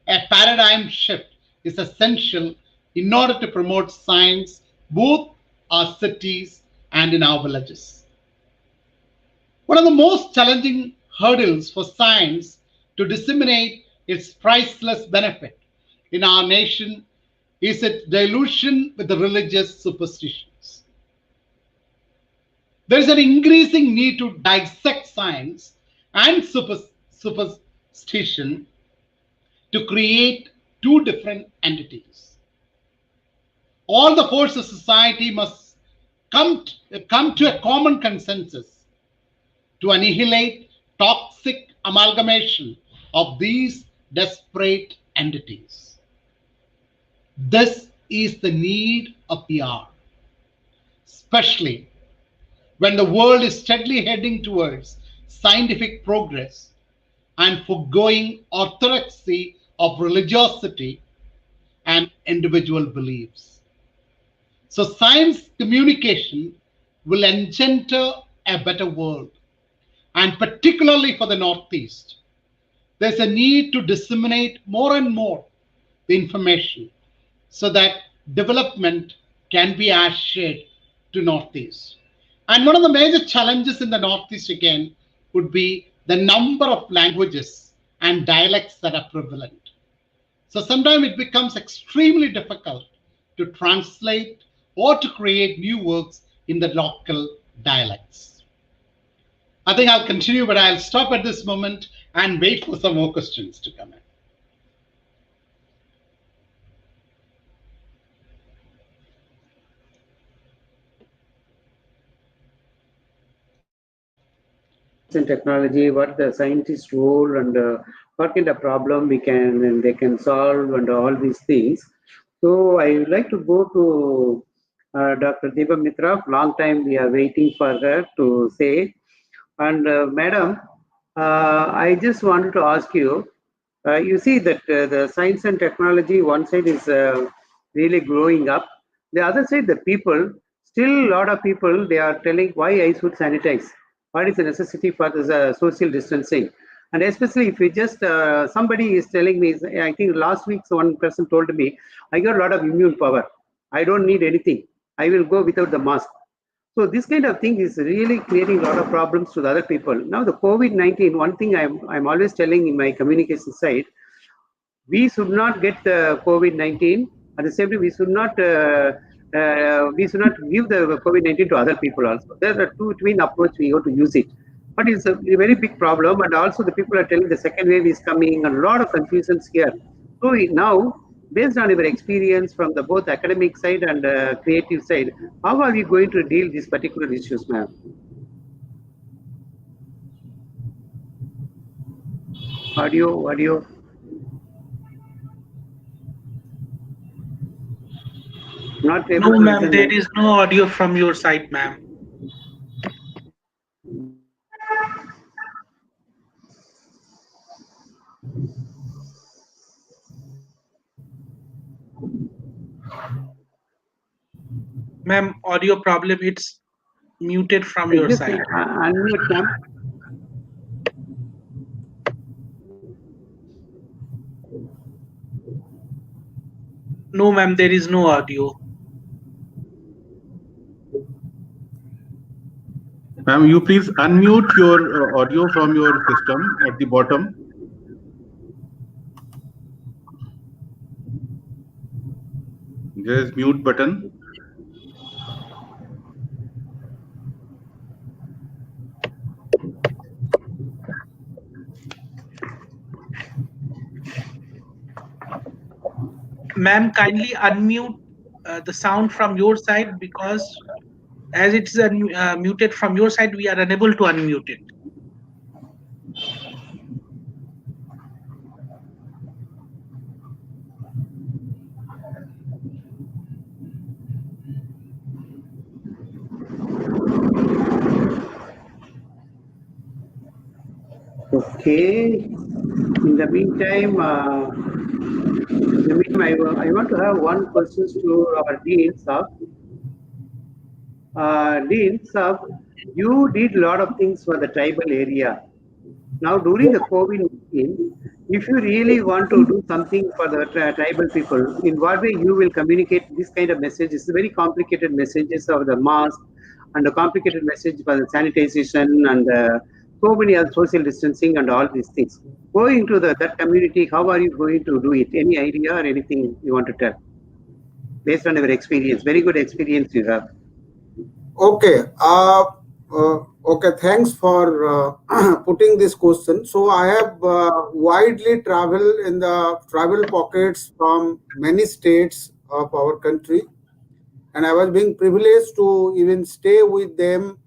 A paradigm shift is essential in order to promote science both our cities and in our villages. One of the most challenging hurdles for science to disseminate its priceless benefit in our nation is its dilution with the religious superstitions. There is an increasing need to dissect science and superstition to create two different entities. All the forces of society must come to a common consensus to annihilate toxic amalgamation of these disparate entities. This is the need of the hour, especially when the world is steadily heading towards scientific progress and foregoing orthodoxy of religiosity and individual beliefs. So science communication will engender a better world, and particularly for the Northeast, there's a need to disseminate more and more the information so that development can be shared to Northeast. And one of the major challenges in the Northeast again would be the number of languages and dialects that are prevalent. So sometimes it becomes extremely difficult to translate or to create new works in the local dialects. I think I'll continue, but I'll stop at this moment and wait for some more questions to come in. In technology, what the scientist role and what kind of problem we can and they can solve and all these things. So I would like to go to Dr. Debamitra. Long time we are waiting for her to say. And Madam, I just wanted to ask you, you see that the science and technology, one side is really growing up. The other side, the people, still a lot of people, they are telling why I should sanitize. What is the necessity for this social distancing? And especially if you just, somebody is telling me, I think last week one person told me, I got a lot of immune power. I don't need anything. I will go without the mask. So this kind of thing is really creating a lot of problems to the other people. Now the COVID-19, one thing I'm always telling in my communication side, we should not get the COVID-19. At the same time, we should not give the COVID-19 to other people also. There are two twin approach we have to use it. But it's a very big problem, and also the people are telling the second wave is coming, and a lot of confusions here. So now, based on your experience from the both academic side and creative side, how are we going to deal these particular issues, ma'am? Audio. Not able No, to ma'am, listen. there is no audio from your side, ma'am. Ma'am, audio problem, it's muted from your Just side. unmute, ma'am. No, ma'am, there is no audio. Ma'am, you please unmute your audio from your system at the bottom. There is mute button. Ma'am, kindly unmute the sound from your side, because as it's muted from your side, we are unable to unmute it. Okay. In the meantime, I want to have one question to our Dean, sir. Dean, sir, you did a lot of things for the tribal area. Now, during the COVID-19, if you really want to do something for the tribal people, in what way you will communicate this kind of messages, very complicated messages of the mask and the complicated message for the sanitization and so many other social distancing and all these things. Going to that community, how are you going to do it? Any idea or anything you want to tell? Based on your experience, very good experience you have. Okay. Okay. Thanks for putting this question. So I have widely traveled in the travel pockets from many states of our country, and I was being privileged to even stay with them,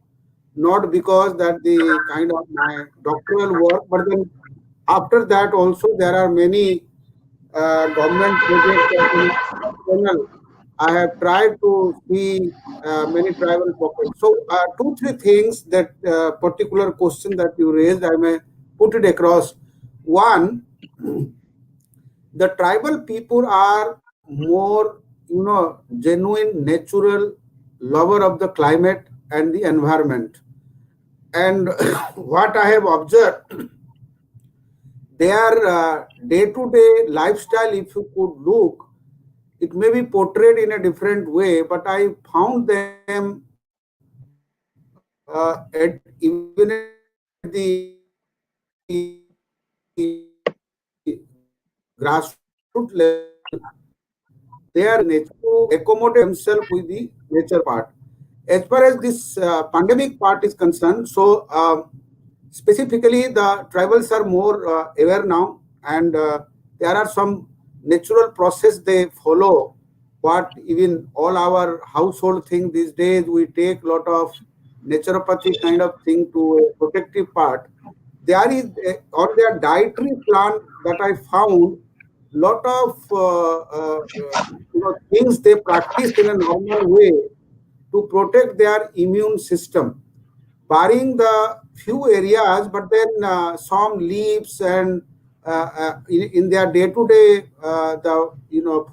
not because that the kind of my doctoral work, but then after that also there are many government projects external. I have tried to see many tribal pockets. So two, three things that particular question that you raised, I may put it across. One, the tribal people are more, genuine, natural lover of the climate and the environment. And what I have observed, their day-to-day lifestyle, if you could look, it may be portrayed in a different way, but I found them even at the grassroots level, they are nature to accommodate themselves with the nature part. As far as this pandemic part is concerned, so specifically the tribals are more aware now, and there are some natural process they follow. What even all our household thing these days, we take lot of naturopathy kind of thing to a protective part. There is on their dietary plan that I found lot of things they practice in a normal way to protect their immune system, barring the few areas, but then some leaves and in their day-to-day the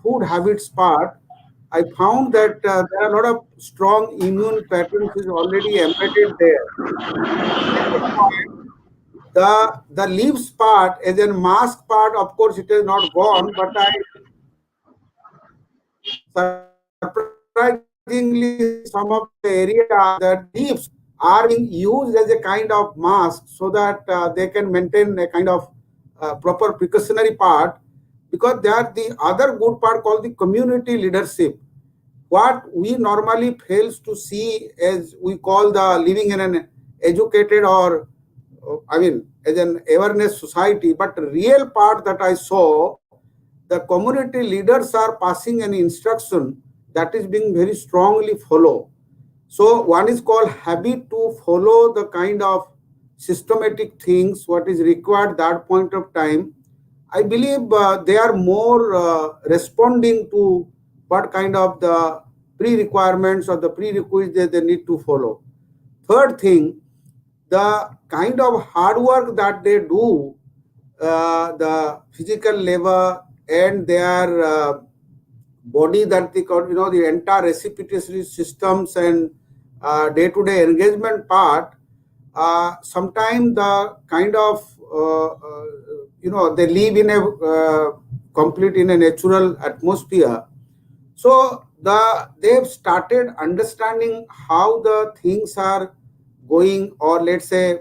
food habits part, I found that there are a lot of strong immune patterns is already embedded there. Second point, the leaves part as a mask part, of course, it is not gone, but I surprisingly some of the area the leaves are being used as a kind of mask so that they can maintain a kind of proper precautionary part, because they are the other good part called the community leadership. What we normally fails to see as we call the living in an educated or as an awareness society, but real part that I saw, the community leaders are passing an instruction that is being very strongly followed. So one is called habit to follow the kind of systematic things what is required that point of time. I believe they are more responding to what kind of the pre-requirements or the prerequisites that they need to follow. Third thing, the kind of hard work that they do, the physical labor and their body that the entire respiratory systems and day-to-day engagement part, sometimes the kind of they live in a complete in a natural atmosphere. So they've started understanding how the things are going, or let's say,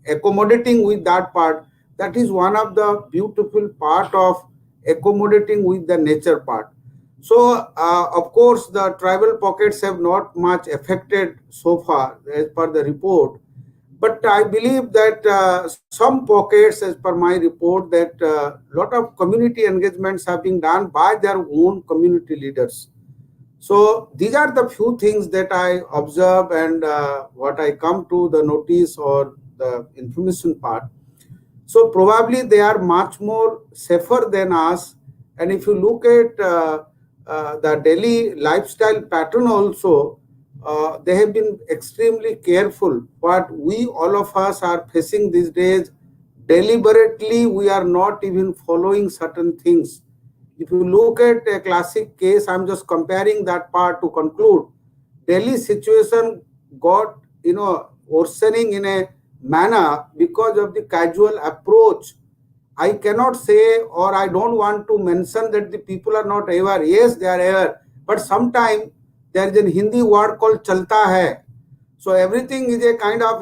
accommodating with that part. That is one of the beautiful part of accommodating with the nature part. So, of course, the tribal pockets have not much affected so far as per the report. But I believe that some pockets, as per my report, that a lot of community engagements have been done by their own community leaders. So these are the few things that I observe and what I come to the notice or the information part. So probably they are much more safer than us. And if you look at the daily lifestyle pattern also, they have been extremely careful. What we all of us are facing these days, deliberately we are not even following certain things. If you look at a classic case, I'm just comparing that part to conclude. Delhi situation got, worsening in a manner because of the casual approach. I cannot say, or I don't want to mention that the people are not aware. Yes, they are aware. But sometimes there is a Hindi word called chalta hai. So everything is a kind of,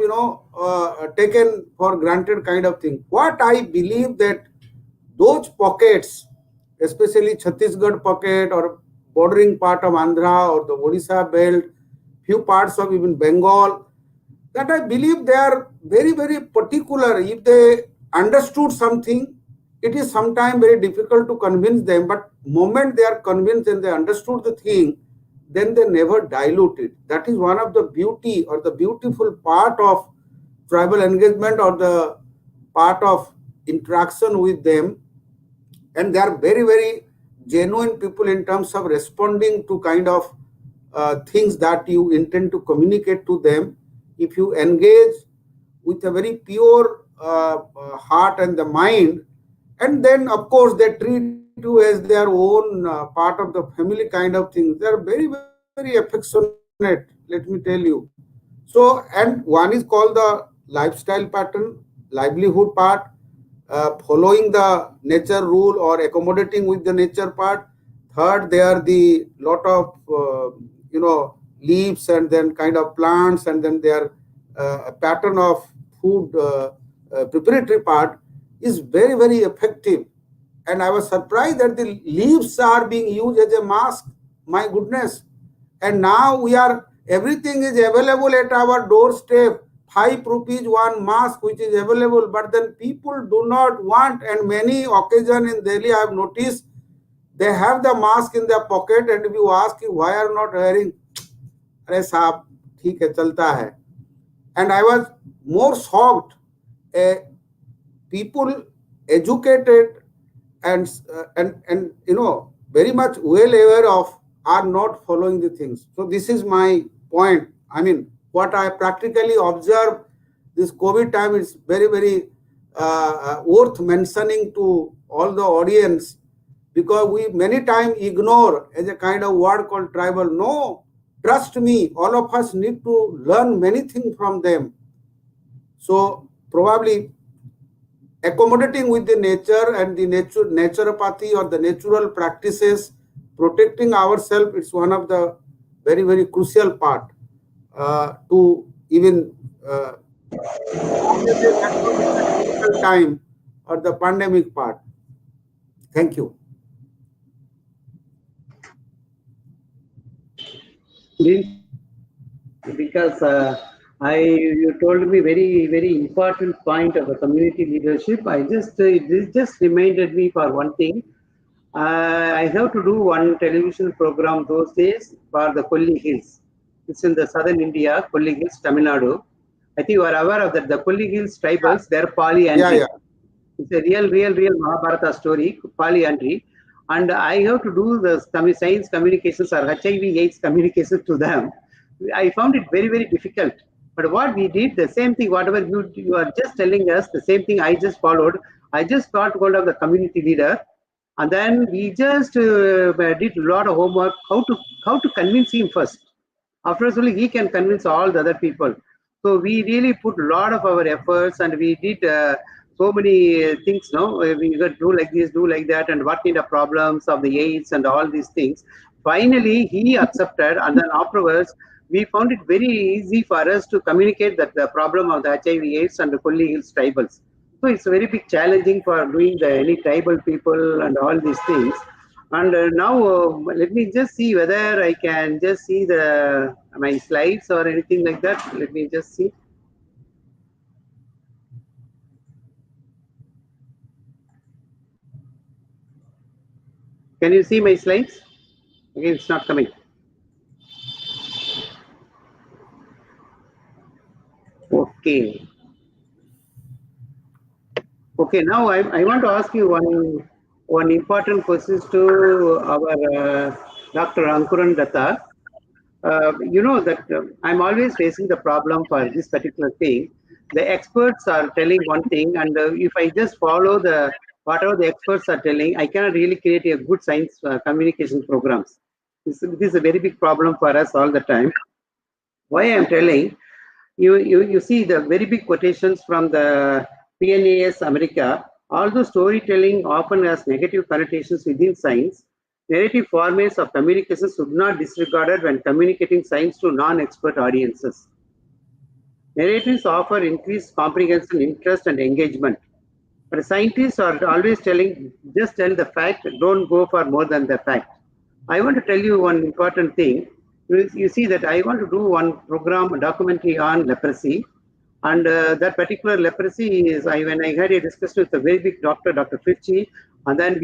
taken for granted kind of thing. What I believe that those pockets, especially Chhattisgarh pocket or bordering part of Andhra or the Odisha belt, few parts of even Bengal, that I believe they are very, very particular. If they understood something, it is sometimes very difficult to convince them, but moment they are convinced and they understood the thing, then they never dilute it. That is one of the beauty or the beautiful part of tribal engagement or the part of interaction with them. And they are very, very genuine people in terms of responding to kind of things that you intend to communicate to them. If you engage with a very pure heart and the mind, and then of course they treat you as their own part of the family kind of thing. They are very, very affectionate, let me tell you. So, and one is called the lifestyle pattern, livelihood part, following the nature rule or accommodating with the nature part. Third, they are the lot of leaves and then kind of plants, and then their a pattern of food preparatory part is very, very effective. And I was surprised that the leaves are being used as a mask. My goodness. And now everything is available at our doorstep. 5 rupees one mask which is available, but then people do not want, and many occasions in Delhi I have noticed they have the mask in their pocket, and if you ask why are not wearing, अरे साहब ठीक है चलता है. And I was more shocked. People educated and very much well aware of are not following the things. So this is my point. I mean, what I practically observe this COVID time is very, very worth mentioning to all the audience, because we many times ignore as a kind of word called tribal. No, trust me, all of us need to learn many things from them. So probably accommodating with the nature and the naturopathy or the natural practices, protecting ourselves, it's one of the very, very crucial part to even time or the pandemic part. Thank you. Because you told me very, very important point of the community leadership. This just reminded me for one thing. I have to do one television program those days for the Kolli Hills. It's in the southern India, Kolli Hills, Tamil Nadu. I think you are aware of that. The Kolli Hills tribals, they're polyandry. Yeah. It's a real Mahabharata story, polyandry. And I have to do the science communications or HIV/AIDS communications to them. I found it very, very difficult. But what we did, the same thing, whatever you are just telling us, the same thing I just followed. I just got hold of the community leader, and then we just did a lot of homework, how to convince him first. Afterwards, only he can convince all the other people. So we really put a lot of our efforts, and we did so many things. No, we got do like this, do like that, and what kind of problems of the AIDS and all these things. Finally, he accepted, and then afterwards, we found it very easy for us to communicate that the problem of the HIV/AIDS and the Kolli Hills tribals. So it's very big challenging for doing any tribal people and all these things. And now let me just see whether I can just see my slides or anything like that. Let me just see. Can you see my slides? Again, it's not coming. Okay. Okay, now I want to ask you one important question to our Dr. Ankuran Datta. You know that I'm always facing the problem for this particular thing. The experts are telling one thing, and if I just follow whatever the experts are telling, I cannot really create a good science communication programs. This is a very big problem for us all the time. Why I'm telling, you see the very big quotations from the PNAS America. Although storytelling often has negative connotations within science, narrative formats of communication should not be disregarded when communicating science to non-expert audiences. Narratives offer increased comprehension, interest, and engagement. But scientists are always telling, just tell the fact, don't go for more than the fact. I want to tell you one important thing. You see that I want to do one program, a documentary on leprosy. And that particular leprosy is, when I had a discussion with a very big doctor, Dr. Fitchi, and then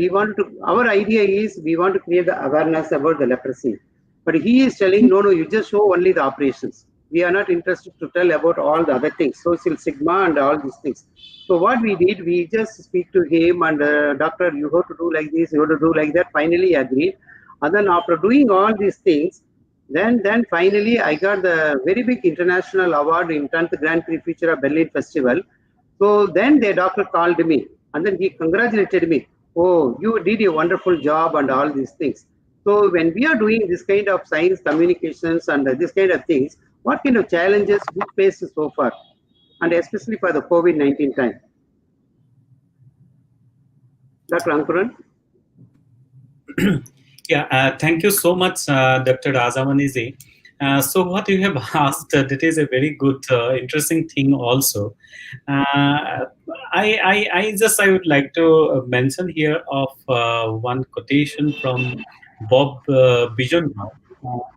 our idea is we want to create the awareness about the leprosy. But he is telling, no, you just show only the operations. We are not interested to tell about all the other things, social stigma and all these things. So what we did, we just speak to him and doctor, you have to do like this, you have to do like that. Finally agreed. And then after doing all these things, then finally I got the very big international award in 10th Grand Prix Feature of Berlin Festival. So then the doctor called me and then he congratulated me. Oh, you did a wonderful job and all these things. So when we are doing this kind of science communications and this kind of things, what kind of challenges we faced so far, and especially for the COVID-19 time? Dr. Ankuran? Yeah, thank you so much, Dr. Rajamani ji. So what you have asked, that is a very good, interesting thing also. I would like to mention here of one quotation from Bob Bijon,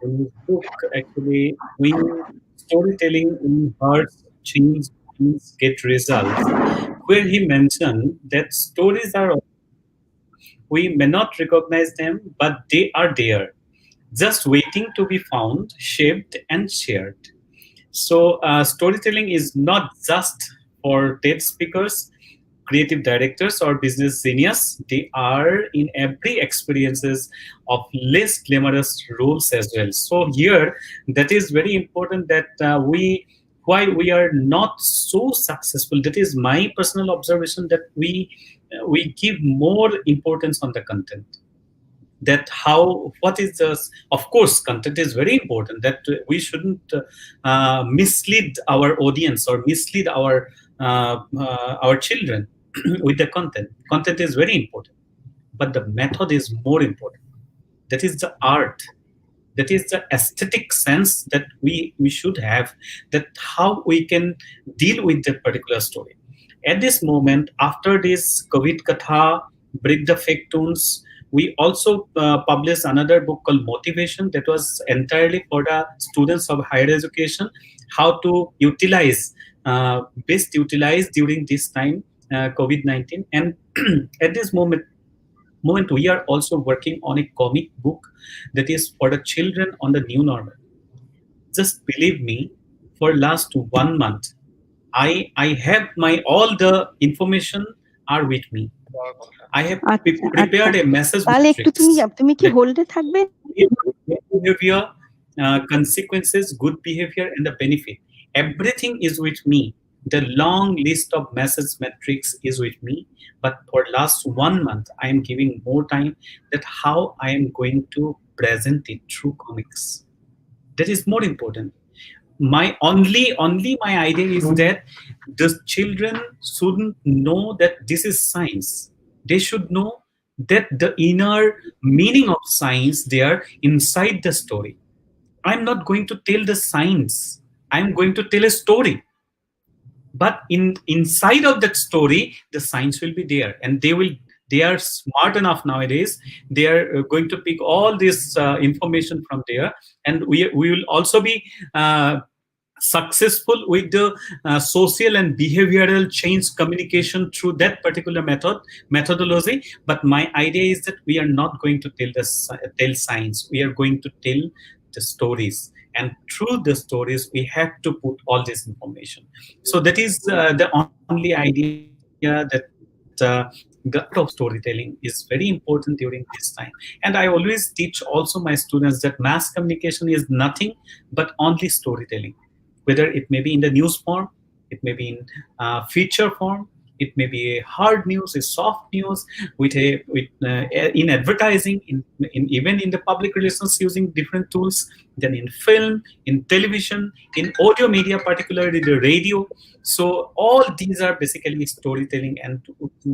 in his book, actually, when storytelling in hearts change things get results, where he mentioned that stories are, we may not recognize them, but they are there, just waiting to be found, shaped, and shared. So storytelling is not just for TED speakers, creative directors, or business genius. They are in every experiences of less glamorous roles as well. So here, that is very important that why we are not so successful. That is my personal observation, that we give more importance on the content. That what is this? Of course, content is very important, that we shouldn't mislead our audience or mislead our children with the content. Content is very important, but the method is more important. That is the art, that is the aesthetic sense that we should have, that how we can deal with that particular story. At this moment, after this COVID Katha, Break the Fake Tunes, we also published another book called Motivation, that was entirely for the students of higher education, how to best utilize during this time, COVID-19. And at this moment, we are also working on a comic book that is for the children on the new normal. Just believe me, for last 1 month, I have all the information are with me. I have prepared a message তুমি কি হোল্ডে থাকবে? Behavior, consequences, good behavior, and the benefit. Everything is with me. The long list of message metrics is with me. But for last 1 month, I am giving more time that how I am going to present it through comics. That is more important. My my idea is that the children shouldn't know that this is science. They should know that the inner meaning of science there inside the story. I'm not going to tell the science. I'm going to tell a story. But inside of that story, the science will be there, and they are smart enough nowadays. They are going to pick all this information from there, and we will also be successful with the social and behavioral change communication through that particular methodology. But my idea is that we are not going to tell science. We are going to tell the stories, and through the stories we have to put all this information. So that is the only idea that the art of storytelling is very important during this time. And I always teach also my students that mass communication is nothing but only storytelling, whether it may be in the news form, it may be in feature form, it may be a hard news, a soft news, in advertising, in even in the public relations using different tools, then in film, in television, in audio media, particularly the radio. So all these are basically storytelling, and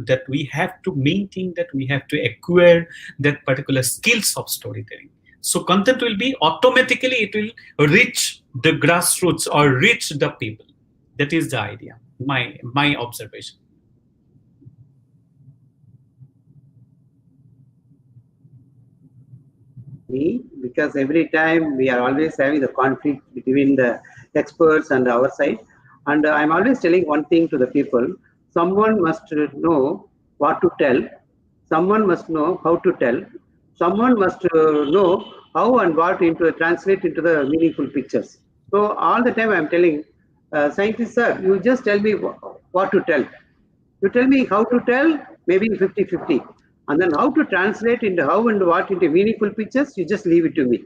that we have to maintain, that we have to acquire that particular skills of storytelling. So content will be automatically, it will reach the grassroots or reach the people. That is the idea, my observation. Me, because every time we are always having the conflict between the experts and our side. And I'm always telling one thing to the people: someone must know what to tell, someone must know how to tell, someone must know how and what into translate into the meaningful pictures. So all the time I'm telling scientists, sir, you just tell me what to tell. You tell me how to tell, maybe 50-50. And then how to translate into how and what into meaningful pictures, you just leave it to me.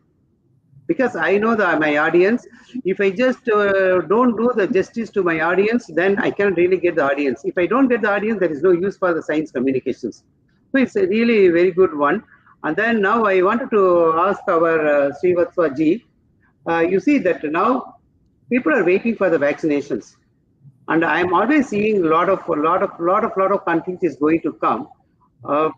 Because I know my audience. If I just don't do the justice to my audience, then I can't really get the audience. If I don't get the audience, there is no use for the science communications. So it's a really very good one. And then now I wanted to ask our Srivastava ji, you see that now people are waiting for the vaccinations. And I'm always seeing a lot of conflict is going to come.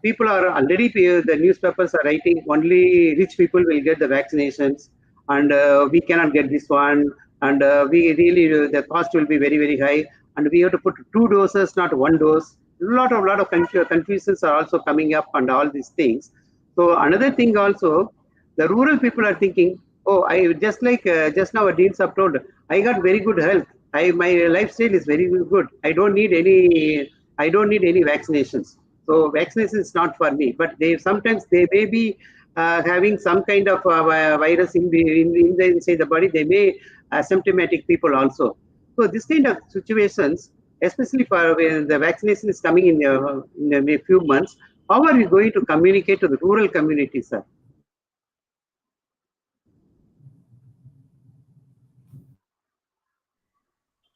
People are already, the newspapers are writing only rich people will get the vaccinations, and we cannot get this one, and we really the cost will be very, very high, and we have to put 2 doses, not 1 dose. Lot of confusions are also coming up and all these things. So another thing also, the rural people are thinking, oh, I just like just now Dean Sab told, I got very good health. My lifestyle is very good. I don't need any vaccinations. So vaccination is not for me. But sometimes they may be having some kind of virus inside the body. They may asymptomatic people also. So this kind of situations, especially for when the vaccination is coming in a few months, how are you going to communicate to the rural communities, sir?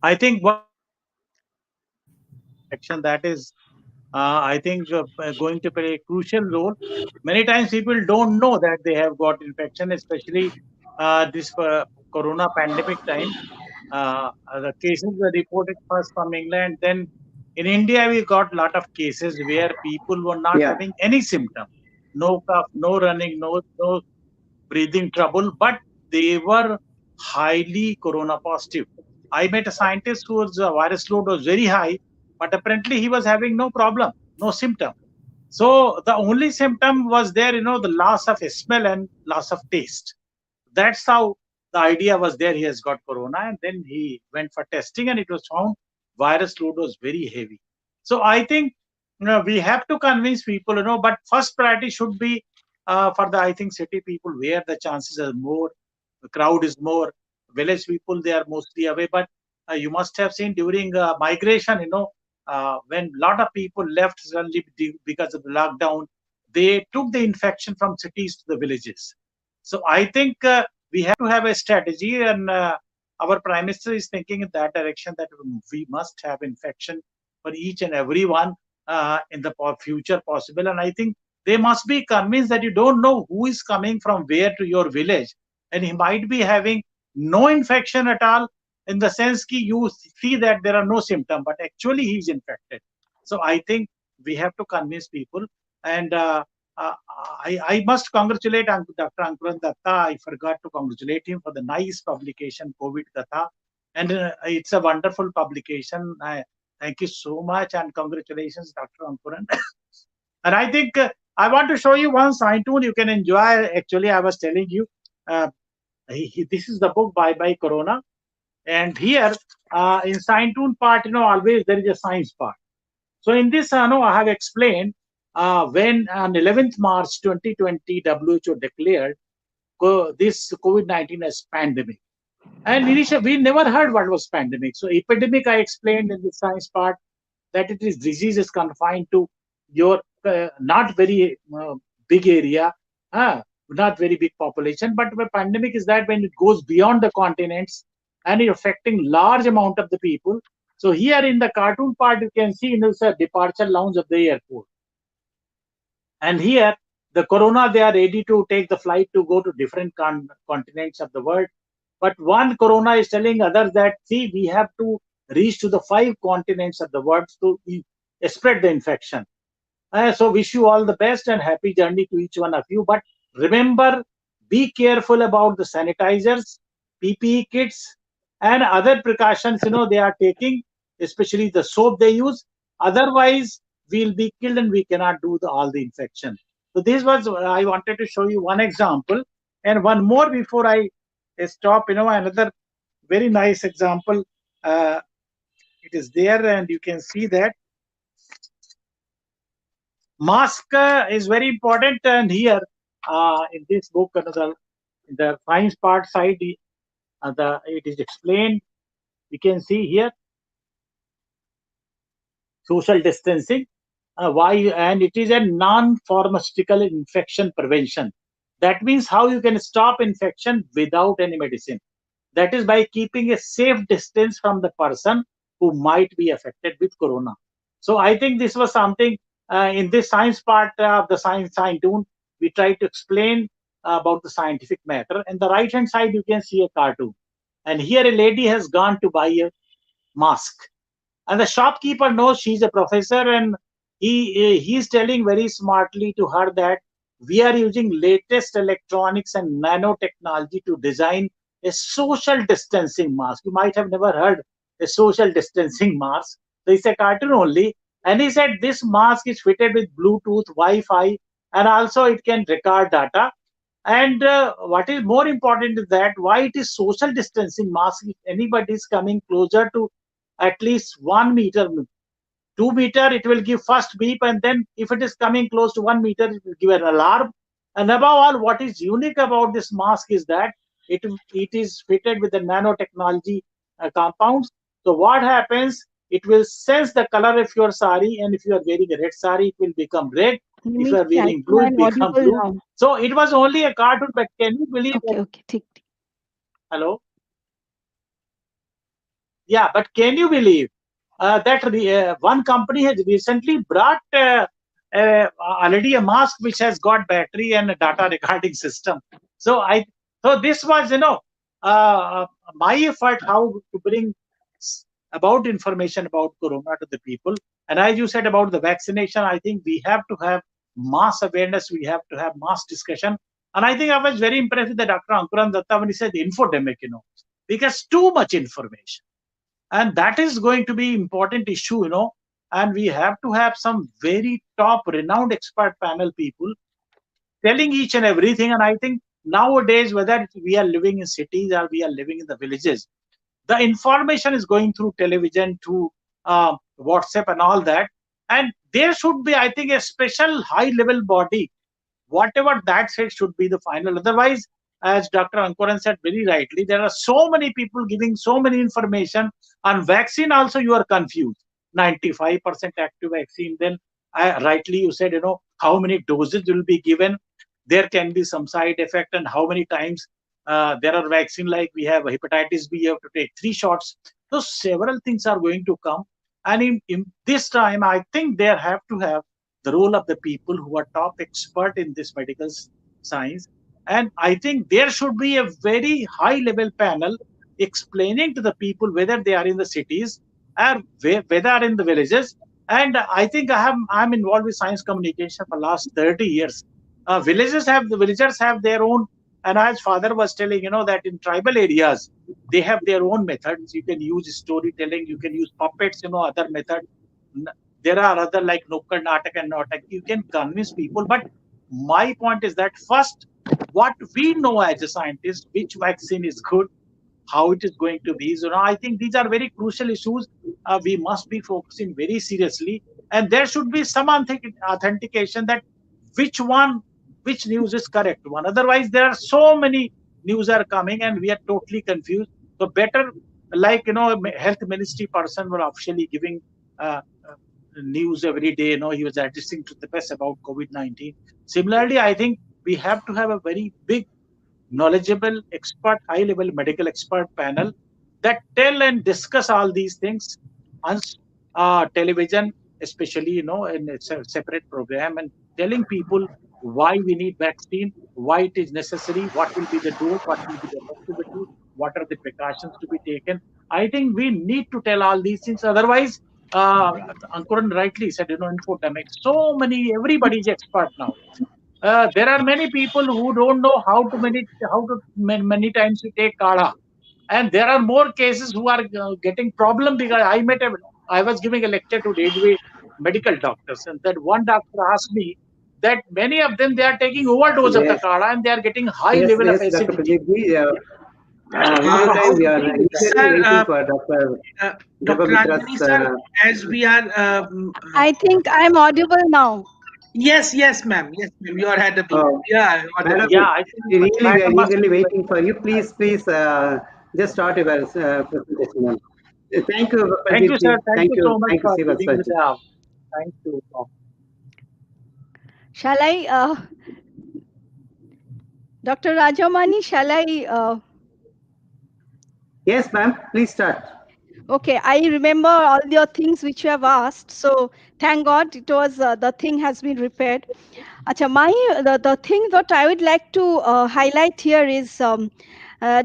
I think one action that is, I think, going to play a crucial role. Many times people don't know that they have got infection, especially this corona pandemic time. The cases were reported first from England. Then in India, we got a lot of cases where people were not having any symptom, no cough, no running, no breathing trouble, but they were highly corona positive. I met a scientist whose virus load was very high, but apparently he was having no problem, no symptom. So the only symptom was there, the loss of smell and loss of taste. That's how the idea was there. He has got corona, and then he went for testing, and it was found virus load was very heavy. So I think we have to convince people, but first priority should be for the, I think, city people, where the chances are more, the crowd is more. Village people, they are mostly away. But you must have seen during migration, when a lot of people left suddenly because of the lockdown, they took the infection from cities to the villages. So I think we have to have a strategy, and our Prime Minister is thinking in that direction, that we must have infection for each and every one in the future possible. And I think they must be convinced that you don't know who is coming from where to your village, and he might be having no infection at all, in the sense that you see that there are no symptoms, but actually he is infected. So I think we have to convince people, and I must congratulate Dr. Ankuran Datta. I forgot to congratulate him for the nice publication, COVID Katha. And it's a wonderful publication. Thank you so much and congratulations, Dr. Ankuran. And I think I want to show you one Scientoon you can enjoy. Actually, I was telling you, this is the book Bye Bye Corona. And here in Scientoon part, always there is a science part. So in this, I have explained when on 11th March 2020, WHO declared this COVID-19 as pandemic. And initially, we never heard what was pandemic. So epidemic, I explained in the science part that it is disease is confined to your not very big area, not very big population. But the pandemic is that when it goes beyond the continents and it affecting large amount of the people. So here in the cartoon part, you can see it's a departure lounge of the airport. And here, the corona, they are ready to take the flight to go to different continents of the world. But one corona is telling others that, see, we have to reach to the 5 continents of the world to spread the infection. So wish you all the best and happy journey to each one of you. But remember, be careful about the sanitizers, PPE kits, and other precautions, they are taking, especially the soap they use. Otherwise, we'll be killed and we cannot do all the infection. So this was, I wanted to show you one example. And one more before I stop, another very nice example. It is there and you can see that. Mask is very important, and here in this book, the science part side, it is explained. You can see here social distancing. Why? And it is a non-pharmaceutical infection prevention. That means how you can stop infection without any medicine. That is by keeping a safe distance from the person who might be affected with corona. So I think this was something in this science part of the Scientoon, we try to explain about the scientific matter. And the right hand side, you can see a cartoon. And here a lady has gone to buy a mask. And the shopkeeper knows she's a professor, and he's telling very smartly to her that we are using latest electronics and nanotechnology to design a social distancing mask. You might have never heard a social distancing mask. So it's a cartoon only. And he said this mask is fitted with Bluetooth, Wi-Fi, and also it can record data. And what is more important is that why it is social distancing mask. If anybody is coming closer to at least 1 meter, 2 meter, it will give first beep, and then if it is coming close to 1 meter, it will give an alarm. And above all, what is unique about this mask is that it is fitted with the nanotechnology compounds. So what happens? It will sense the color of your sari, and if you are wearing a red sari, it will become red. If you are wearing blue, it become blue. So it was only a cartoon, but can you believe that? Okay. Hello? Yeah, but can you believe that one company has recently brought already a mask which has got battery and a data recording system. So this was, my effort how to bring about information about corona to the people. And as you said about the vaccination, I think we have to have mass awareness. We have to have mass discussion. And I think I was very impressed with the Dr. Ankuran Datta when he said infodemic, because too much information. And that is going to be important issue, and we have to have some very top renowned expert panel people telling each and everything. And I think nowadays, whether we are living in cities or we are living in the villages, the information is going through television, through WhatsApp and all that. And there should be, I think, a special high level body. Whatever that said should be the final. Otherwise, as Dr. Ankuran said very rightly, there are so many people giving so many information. On vaccine also, you are confused. 95% active vaccine. Then rightly you said, how many doses will be given. There can be some side effect, and how many times there are vaccine like we have hepatitis B, you have to take 3 shots. So several things are going to come. And in this time, I think they have to have the role of the people who are top expert in this medical science. And I think there should be a very high level panel explaining to the people whether they are in the cities or whether in the villages, And I think I'm involved with science communication for last 30 years. The villagers have their own, and as father was telling, that in tribal areas they have their own methods. You can use storytelling, you can use puppets, other methods. There are other like Nukkad Natak and Natak. You can convince people, but my point is that first, what we know as a scientist, which vaccine is good, how it is going to be. So now I think these are very crucial issues. We must be focusing very seriously, and there should be some authentication that which one, which news is correct one. Otherwise, there are so many news are coming, and we are totally confused. So better, like health ministry person were officially giving news every day. He was addressing to the press about COVID-19. Similarly, I think we have to have a very big knowledgeable expert, high level medical expert panel that tell and discuss all these things on television, especially in a separate program, and telling people why we need vaccine, why it is necessary, what will be the dose, what will be the activity, what are the precautions to be taken. I think we need to tell all these things. Otherwise, Ankuran rightly said, infodemic. So many, everybody is expert now. There are many people who don't know many times to take kala, and there are more cases who are getting problem because I was giving a lecture to railway medical doctors, and that one doctor asked me that many of them they are taking overdose of the Yes, kala and they are getting high yes, level of yes, Dr. acidity. Pradeep. Uh, Meantime, we are sir, eagerly waiting for Dr. Dr. Rajamani, Debamitra's. sir, as we are, I think I'm audible now. yes, ma'am, you are audible. Yeah, audible. Madam, Yeah, I think really, we are madam must eagerly be waiting for you. Please, just start your presentation, ma'am. Thank you, Thank you, Pradeep sir. ji. Thank you so much Thank you, for giving me Srivastava ji. the. Thank you. Shall I, Dr. Rajamani, shall I? Yes, ma'am. Please start. Okay, I remember all your things which you have asked. So thank God it was the thing has been repaired. Acha, the thing that I would like to highlight here is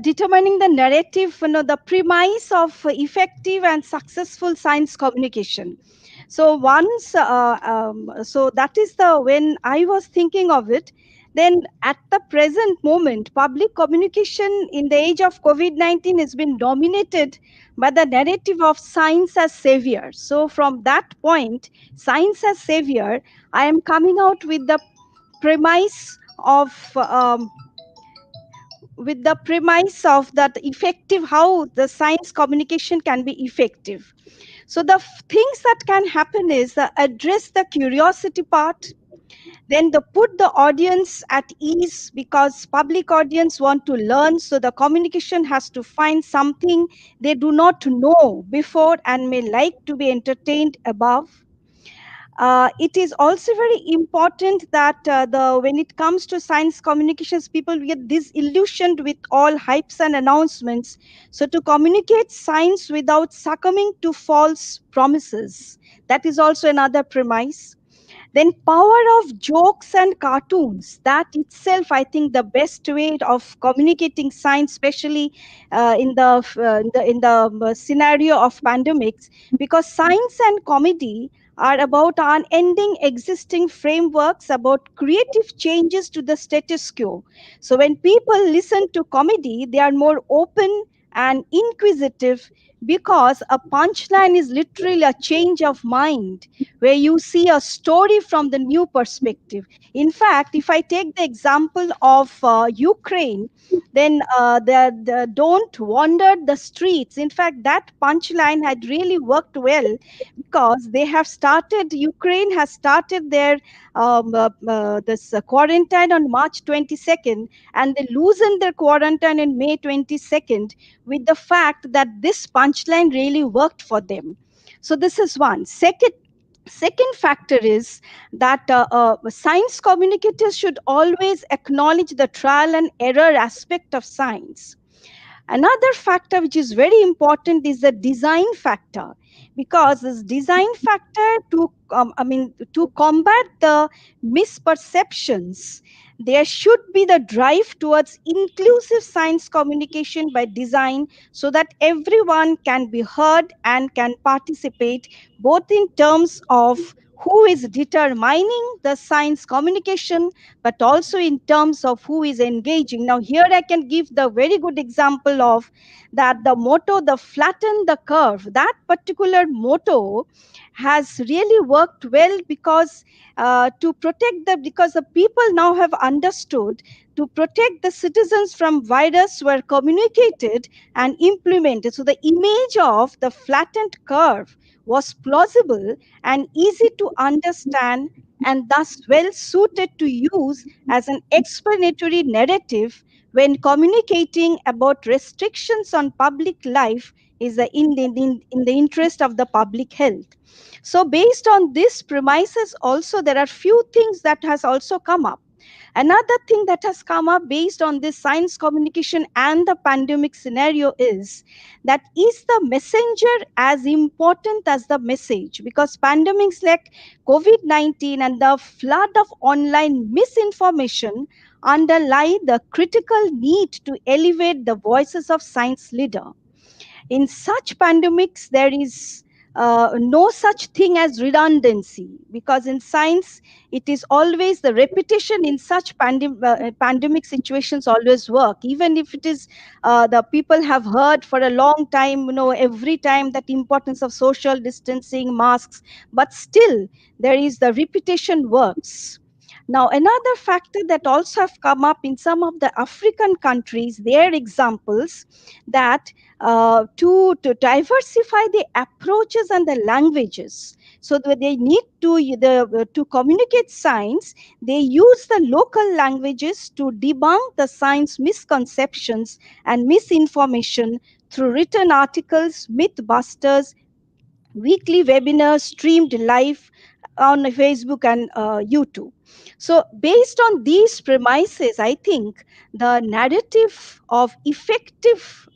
determining the narrative, the premise of effective and successful science communication. So so that is when I was thinking of it. Then at the present moment, public communication in the age of COVID-19 has been dominated by the narrative of science as savior. So from that point, science as savior, I am coming out premise of with the premise of that effective, how the science communication can be effective. So the things that can happen is address the curiosity part, then the put the audience at ease because public audience want to learn, so the communication has to find something they do not know before and may like to be entertained above. It is also very important that the when it comes to science communications, people get disillusioned with all hypes and announcements. So to communicate science without succumbing to false promises, that is also another premise. Then power of jokes and cartoons, that itself I think the best way of communicating science, especially in the scenario of pandemics, because science and comedy are about unending existing frameworks, about creative changes to the status quo. So when people listen to comedy, they are more open and inquisitive, because a punchline is literally a change of mind where you see a story from the new perspective. In fact, if I take the example of Ukraine, then don't wander the streets. In fact, that punchline had really worked well because Ukraine has started their this quarantine on March 22nd, and they loosened their quarantine in May 22nd with the fact that this punchline really worked for them. So this is one. Second factor is that science communicators should always acknowledge the trial and error aspect of science. Another factor which is very important is the design factor, because this design factor to combat the misperceptions, there should be the drive towards inclusive science communication by design, so that everyone can be heard and can participate, both in terms of who is determining the science communication, but also in terms of who is engaging. Now, here I can give the very good example of that the motto, the flatten the curve, that particular motto has really worked well, because to protect because the people now have understood, to protect the citizens from virus were communicated and implemented. So the image of the flattened curve was plausible and easy to understand, and thus well suited to use as an explanatory narrative when communicating about restrictions on public life is in the interest of the public health. So based on this premises also, there are few things that has also come up. Another thing that has come up based on this science communication and the pandemic scenario is that, is the messenger as important as the message? Because pandemics like COVID-19 and the flood of online misinformation underlie the critical need to elevate the voices of science leader. In such pandemics, there is no such thing as redundancy, because in science, it is always the repetition in such pandemic situations always work. Even if it is the people have heard for a long time, every time that importance of social distancing, masks, but still there is the repetition works. Now, another factor that also have come up in some of the African countries, their examples, that to diversify the approaches and the languages, so that they need to communicate science, they use the local languages to debunk the science misconceptions and misinformation through written articles, mythbusters, weekly webinars streamed live on Facebook and YouTube. So, based on these premises, I think the narrative of effective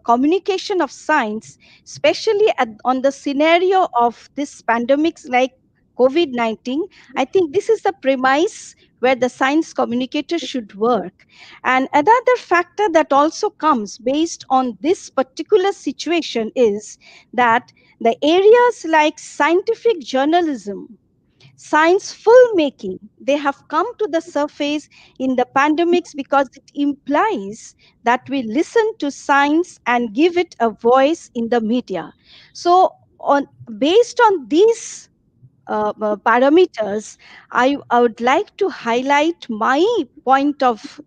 communication of science, especially on the scenario of this pandemics like COVID-19, I think this is the premise where the science communicator should work. And another factor that also comes based on this particular situation is that the areas like scientific journalism, science filmmaking, they have come to the surface in the pandemics, because it implies that we listen to science and give it a voice in the media. So, based on these parameters, I would like to highlight my point of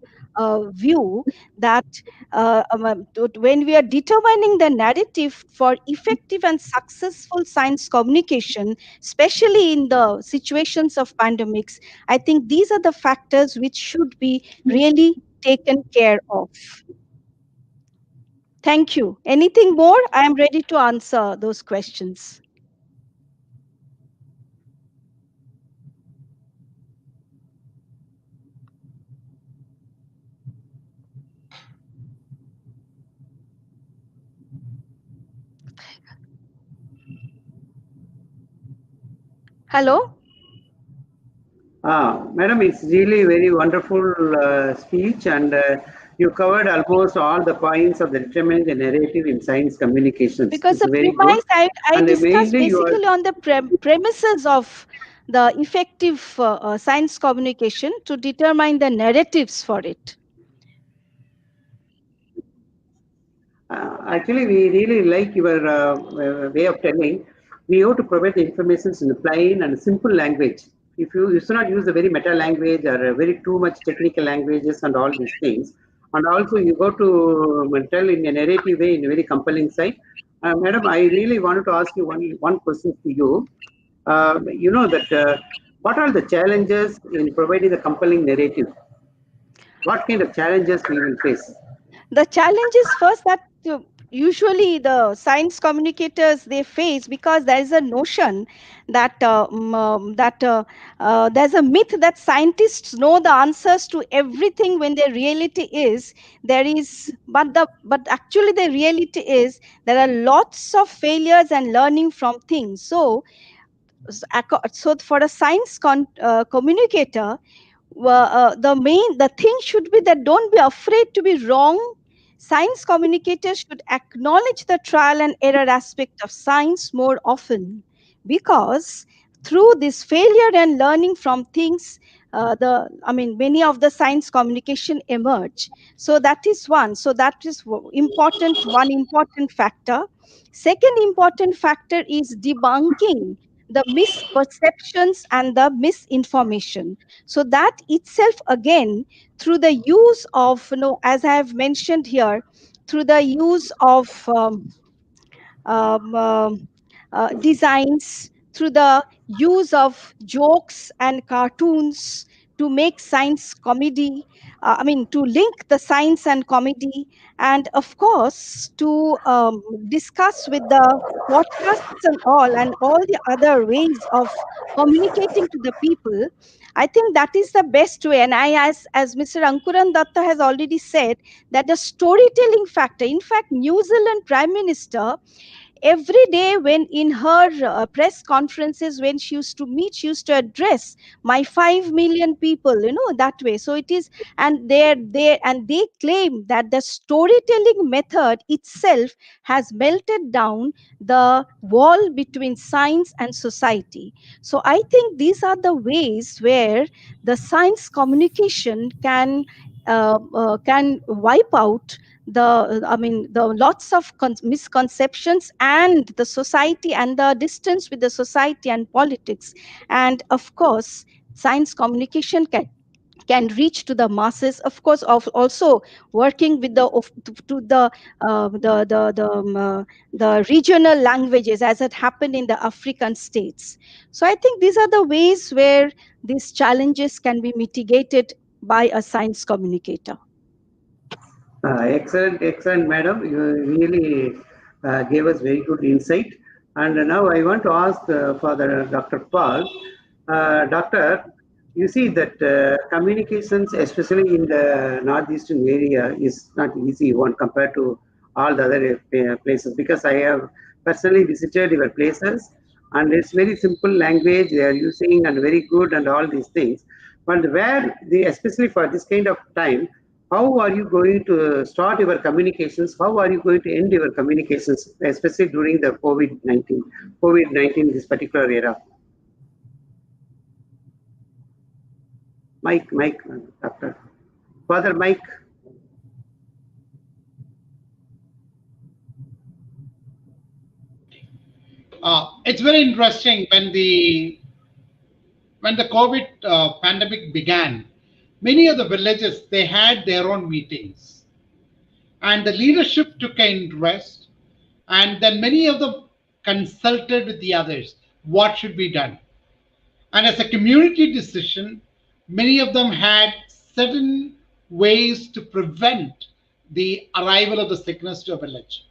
view that when we are determining the narrative for effective and successful science communication, especially in the situations of pandemics, I think these are the factors which should be really taken care of. Thank you. Anything more? I am ready to answer those questions. Hello? Madam, it's really very wonderful speech, and you covered almost all the points of the determining the narrative in science communications. Because it's the very premise good. I And discussed mainly you are, basically on the premises of the effective science communication to determine the narratives for it. actually, we really like your way of telling. We have to provide the information in a plain and simple language. If you should not use a very meta language or a very too much technical languages and all these things. And also, you go to tell in a narrative way, in a very compelling side. Madam, I really wanted to ask you one question to you. You know that what are the challenges in providing the compelling narrative? What kind of challenges we will face? The challenge is first that usually the science communicators they face, because there is a notion that there's a myth that scientists know the answers to everything, when the reality is there is but actually the reality is there are lots of failures and learning from things. So for a science communicator, the thing should be that don't be afraid to be wrong. Science communicators should acknowledge the trial and error aspect of science more often, because through this failure and learning from things, many of the science communication emerge. So that is one. So that is one important factor. Second important factor is debunking the misperceptions and the misinformation. So that itself again, through the use of, as I have mentioned here, through the use of um, um, designs, through the use of jokes and cartoons to make science comedy, to link the science and comedy, and of course to discuss with the podcasts and all the other ways of communicating to the people. I think that is the best way. And as Mr. Ankuran Datta has already said, that the storytelling factor, in fact, New Zealand Prime Minister, every day when in her press conferences, when she used to meet, she used to address my 5 million people, that way. So it is, and they claim that the storytelling method itself has melted down the wall between science and society. So I think these are the ways where the science communication can wipe out the lots of misconceptions and the society and the distance with the society and politics. And of course science communication can reach to the masses, of course, of also working with to the regional languages, as it happened in the African states. So I think these are the ways where these challenges can be mitigated by a science communicator. Excellent, madam. You really gave us very good insight. And now I want to ask Father Dr. Paul. Doctor, you see that communications, especially in the northeastern area, is not easy one compared to all the other places, because I have personally visited your places, and it's very simple language they are using and very good and all these things. But where they, especially for this kind of time, how are you going to start your communications? How are you going to end your communications, especially during the COVID-19, this particular era? Mike, Doctor. Father Mike. It's very interesting when the COVID pandemic began. Many of the villages, they had their own meetings, and the leadership took an interest, and then many of them consulted with the others what should be done. And as a community decision, many of them had certain ways to prevent the arrival of the sickness to a village.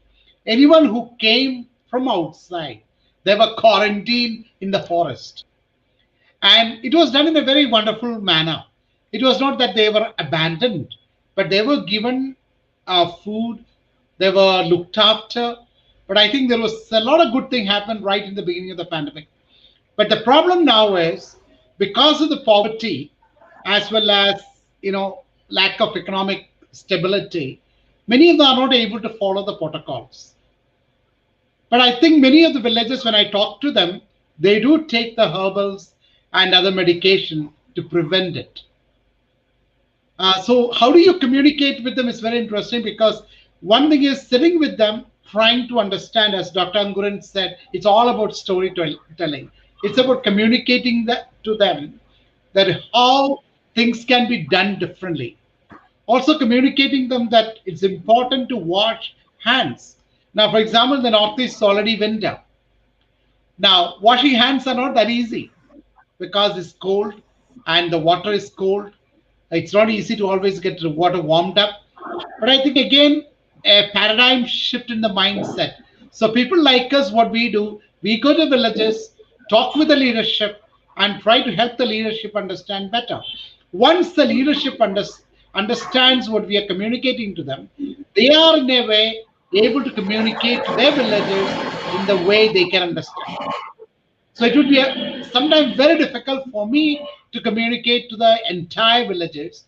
Anyone who came from outside, they were quarantined in the forest. And it was done in a very wonderful manner. It was not that they were abandoned, but they were given food, they were looked after. But I think there was a lot of good thing happened right in the beginning of the pandemic. But the problem now is, because of the poverty, as well as lack of economic stability, many of them are not able to follow the protocols. But I think many of the villages, when I talk to them, they do take the herbals and other medication to prevent it. So how do you communicate with them is very interesting, because one thing is sitting with them, trying to understand, as Dr. Ankuran said, it's all about storytelling. It's about communicating to them that how things can be done differently. Also communicating them that it's important to wash hands. Now, for example, the Northeast is already winter. Now, washing hands are not that easy because it's cold and the water is cold. It's not easy to always get the water warmed up. But I think, again, a paradigm shift in the mindset. So people like us, what we do, we go to villages, talk with the leadership, and try to help the leadership understand better. Once the leadership understands what we are communicating to them, they are in a way able to communicate to their villagers in the way they can understand. So it would be sometimes very difficult for me to communicate to the entire villagers.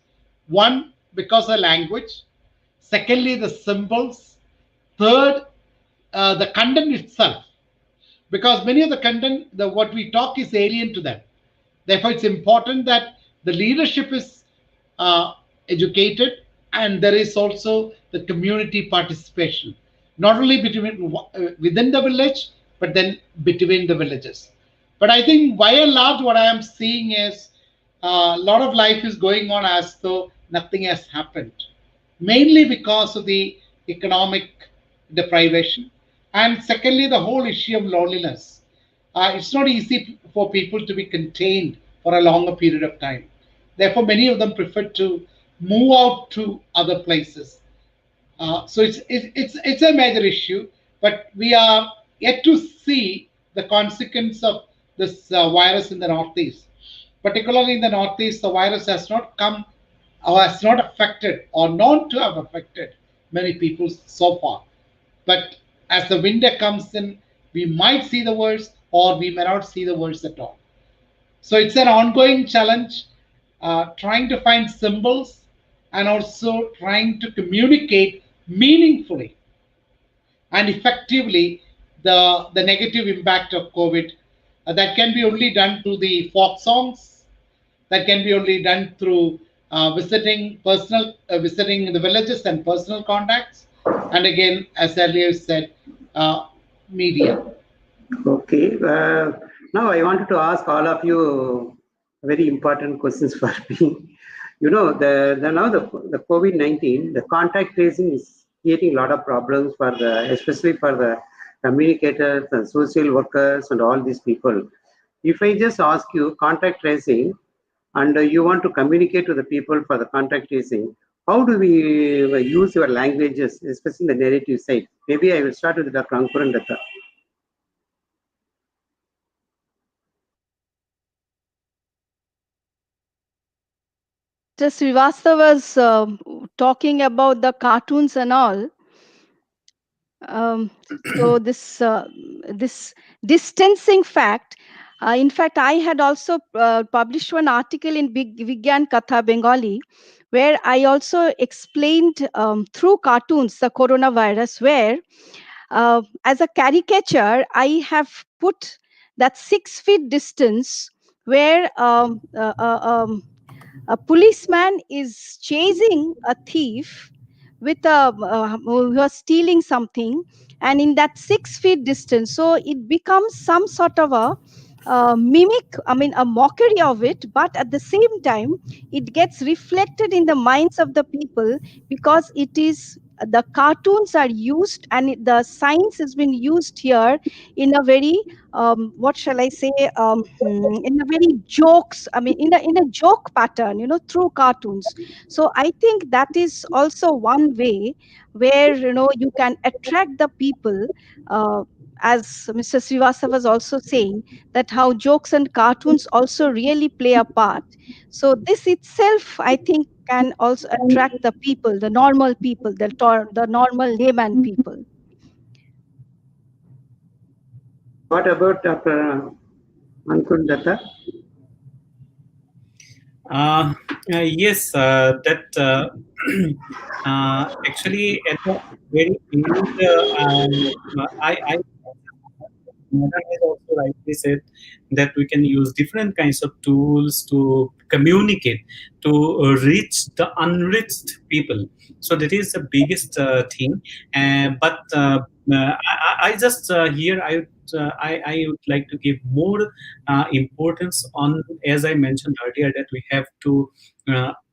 One, because of the language. Secondly, the symbols. Third, the content itself. Because many of the content, what we talk is alien to them. Therefore, it's important that the leadership is educated, and there is also the community participation, not only between within the village, but then between the villages. But I think by and large, what I am seeing is a lot of life is going on as though nothing has happened, mainly because of the economic deprivation. And secondly, the whole issue of loneliness. It's not easy for people to be contained for a longer period of time. Therefore, many of them prefer to move out to other places. So it's a major issue, but we are yet to see the consequence of this virus in the Northeast. Particularly in the Northeast, the virus has not come or has not affected or known to have affected many people so far. But as the winter comes in, we might see the worst or we may not see the worst at all. So it's an ongoing challenge, trying to find symbols and also trying to communicate meaningfully and effectively the negative impact of COVID. That can be only done through the folk songs. That can be only done through visiting the villages and personal contacts. And again, as earlier said, media. Okay. Now I wanted to ask all of you very important questions for me. You know, now the COVID-19, the contact tracing is creating a lot of problems for especially for the communicators and social workers and all these people. If I just ask you contact tracing, and you want to communicate to the people for the contact tracing, how do we use your languages, especially the narrative side? Maybe I will start with Dr. Ankuran Dutta. Srivastava was talking about the cartoons and all. So this distancing fact. In fact, I had also published one article in Vigyan Katha Bengali, where I also explained through cartoons the coronavirus, where as a caricature, I have put that 6 feet distance where a policeman is chasing a thief with who was stealing something, and in that 6 feet distance, so it becomes some sort of a mimic, I mean a mockery of it, but at the same time it gets reflected in the minds of the people, because it is the cartoons are used and the science has been used here in a very what shall I say, in a very jokes, I mean in a joke pattern, through cartoons. So I think that is also one way where you can attract the people, as Mr. Srivastava was also saying, that how jokes and cartoons also really play a part. So this itself, I think, can also attract the people, the normal people, the normal layman people. What about Dr. Ankuran Dutta? Yes, that actually at the very end, I Madam has also rightly said that we can use different kinds of tools to communicate, to reach the unreached people. So that is the biggest thing. But I just here I would like to give more importance on, as I mentioned earlier, that we have to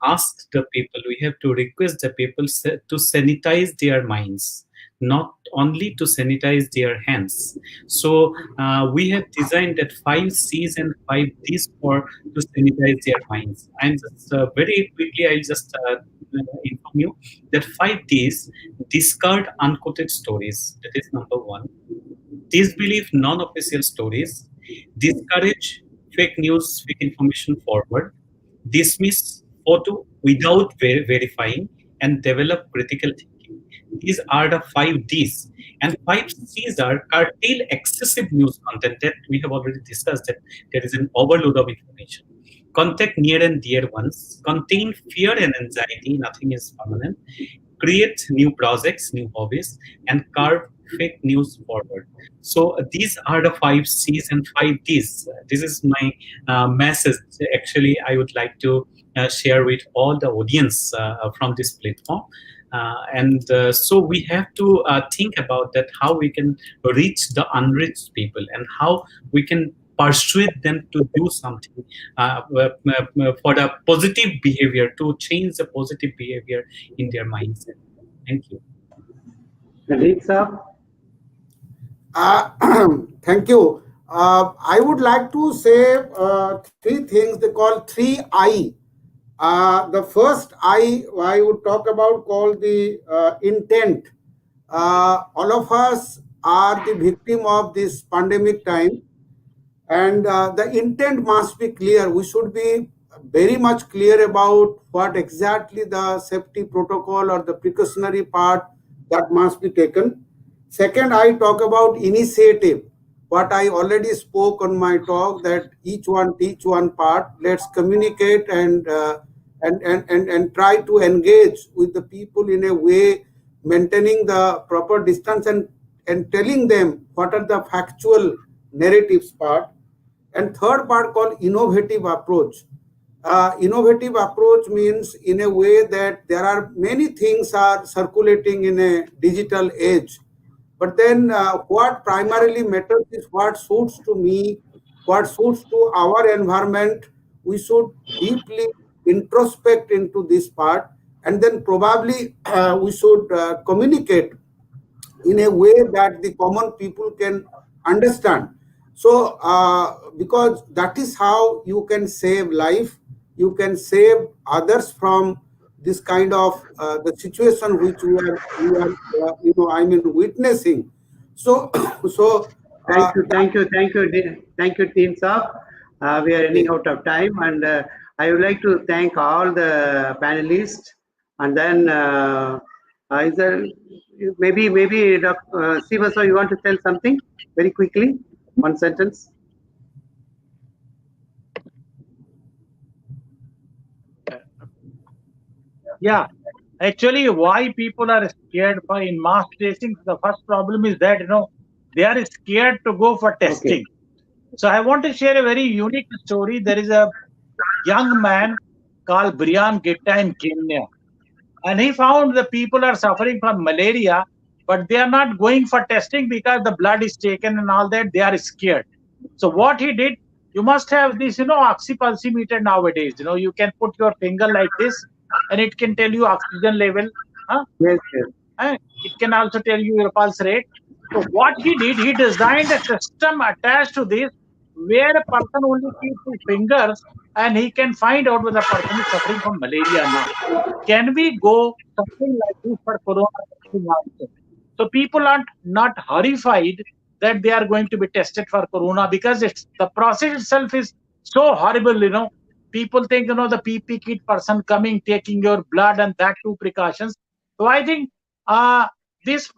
ask the people, we have to request the people to sanitize their minds, not only to sanitize their hands. So we have designed that 5 C's and 5 D's for to sanitize their minds. And just very quickly, I'll just inform you that 5 Ds: discard unquoted stories. That is number one. Disbelieve non-official stories. Discourage fake news, fake information forward. Dismiss photo without verifying, and develop critical thinking. These are the 5 Ds. And 5 Cs are curtail excessive news content that we have already discussed, that there is an overload of information. Contact near and dear ones. Contain fear and anxiety. Nothing is permanent. Create new projects, new hobbies, and carve fake news forward. So these are the 5 Cs and 5 Ds. This is my message. Actually, I would like to share with all the audience from this platform. So we have to think about that, how we can reach the unreached people and how we can persuade them to do something for the positive behavior, to change the positive behavior in their mindset. Thank you. Pradeep, sir. Thank you. I would like to say three things. They call 3I. The first I would talk about called the intent. All of us are the victim of this pandemic time, and the intent must be clear. We should be very much clear about what exactly the safety protocol or the precautionary part that must be taken. Second, I talk about initiative. What I already spoke on my talk, that each one teach one part. Let's communicate and try to engage with the people in a way, maintaining the proper distance and telling them what are the factual narratives part. And third part called innovative approach. Innovative approach means in a way that there are many things are circulating in a digital age. But then what primarily matters is what suits to me, what suits to our environment. We should deeply introspect into this part, and then probably we should communicate in a way that the common people can understand. So because that is how you can save life, you can save others from this kind of the situation which we are witnessing. So Thank you, team sir. We are running out of time, and I would like to thank all the panelists. And then is there maybe Srivastava, you want to tell something very quickly, one sentence? Yeah, actually, why people are scared for in mass testing? The first problem is that they are scared to go for testing. Okay. So I want to share a very unique story. There is a young man called Brian Gitta in Kenya, and he found the people are suffering from malaria, but they are not going for testing because the blood is taken and all that. They are scared. So what he did, you must have this, oxypulsimeter nowadays. You can put your finger like this, and it can tell you oxygen level. Yes. It can also tell you your pulse rate. So what he did, he designed a system attached to this, where a person only keeps his fingers and he can find out whether the person is suffering from malaria or not. Can we go something like this for corona testing also? So people are not horrified that they are going to be tested for corona, because the process itself is so horrible. People think the PP kit person coming, taking your blood, and that too precautions. So I think this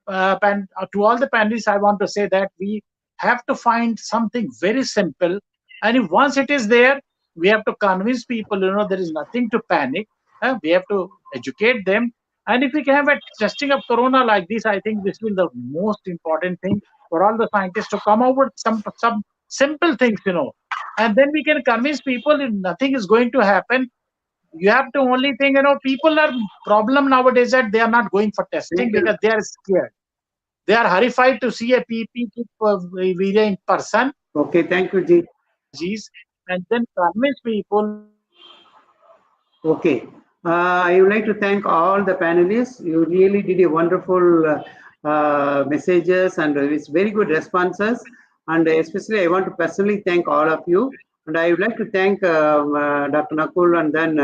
to all the panelists, I want to say that we have to find something very simple, and if once it is there, we have to convince people. There is nothing to panic. We have to educate them, and if we can have a testing of corona like this, I think this will be the most important thing for all the scientists to come up with some simple things, and then we can convince people if nothing is going to happen. You have to only think, people are problem nowadays that they are not going for testing because they are scared. They are horrified to see a PP video in person. Okay, thank you, Ji. And then convince people. Okay. I would like to thank all the panelists. You really did a wonderful messages, and it's very good responses. And especially, I want to personally thank all of you. And I would like to thank Dr. Nakul and then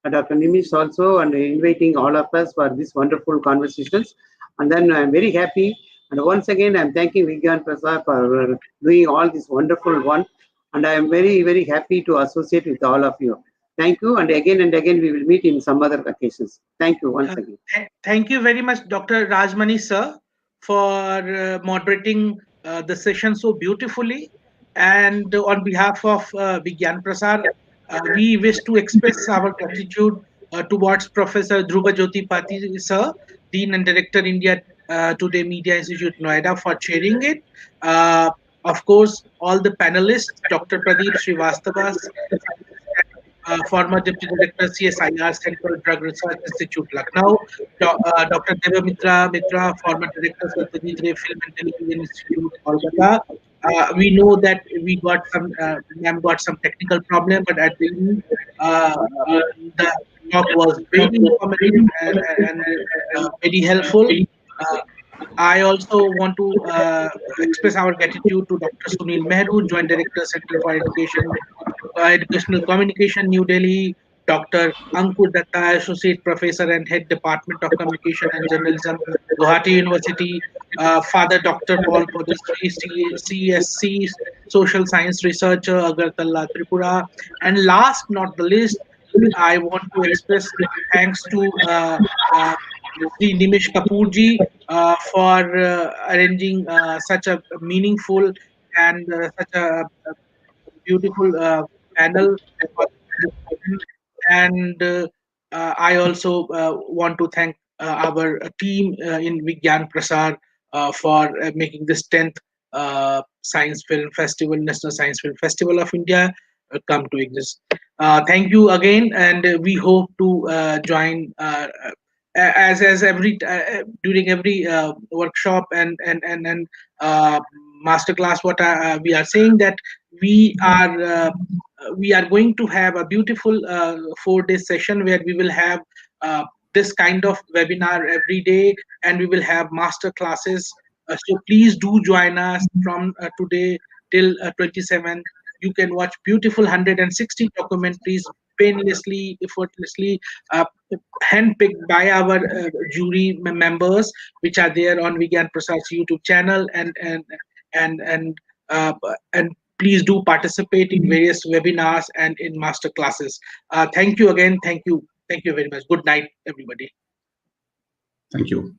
Dr. Nimish also, and inviting all of us for this wonderful conversations. And then I'm very happy. And once again, I'm thanking Vigyan Prasad for doing all this wonderful one. And I'm very, very happy to associate with all of you. Thank you. And again, we will meet in some other occasions. Thank you once again. Thank you very much, Dr. Rajamani, sir, for moderating the session so beautifully. And on behalf of Vigyan Prasad, we wish to express our gratitude towards Professor Dhruba Jyoti Pati, sir, Dean and Director, India Today Media Institute, Noida, for chairing it. Of course, all the panelists, Dr. Pradeep, Srivastava, former Deputy Director, CSIR-Central Drug Research Institute, Lucknow, Dr. Mitra, former Director, Satyajit Film and Television Institute, Kolkata. We know that we got some technical problem, but at the end, the talk was very informative and very helpful. I also want to express our gratitude to Dr. Sunil Mehru, Joint Director, Center for Educational Communication, New Delhi, Dr. Ankuran Dutta, Associate Professor and Head Department of Communication and Journalism, Guwahati University, Father Dr. Paul Pudussery, CSC, Social Science Researcher, Agartala, Tripura, and last not the least, I want to express thanks to Sri Nimesh Kapoorji for arranging such a meaningful and such a beautiful panel. And I also want to thank our team in Vigyan Prasar for making this 10th Science Film Festival, National Science Film Festival of India, come to exist. Thank you again, and we hope to join as every during every workshop and masterclass. What we are saying that we are going to have a beautiful 4-day session where we will have this kind of webinar every day, and we will have master classes. So please do join us from today till 27th. You can watch beautiful 160 documentaries painlessly, effortlessly, handpicked by our jury members, which are there on Vigyan Prasad's YouTube channel, and please do participate in various webinars and in master classes. Thank you again. Thank you very much. Good night, everybody. Thank you.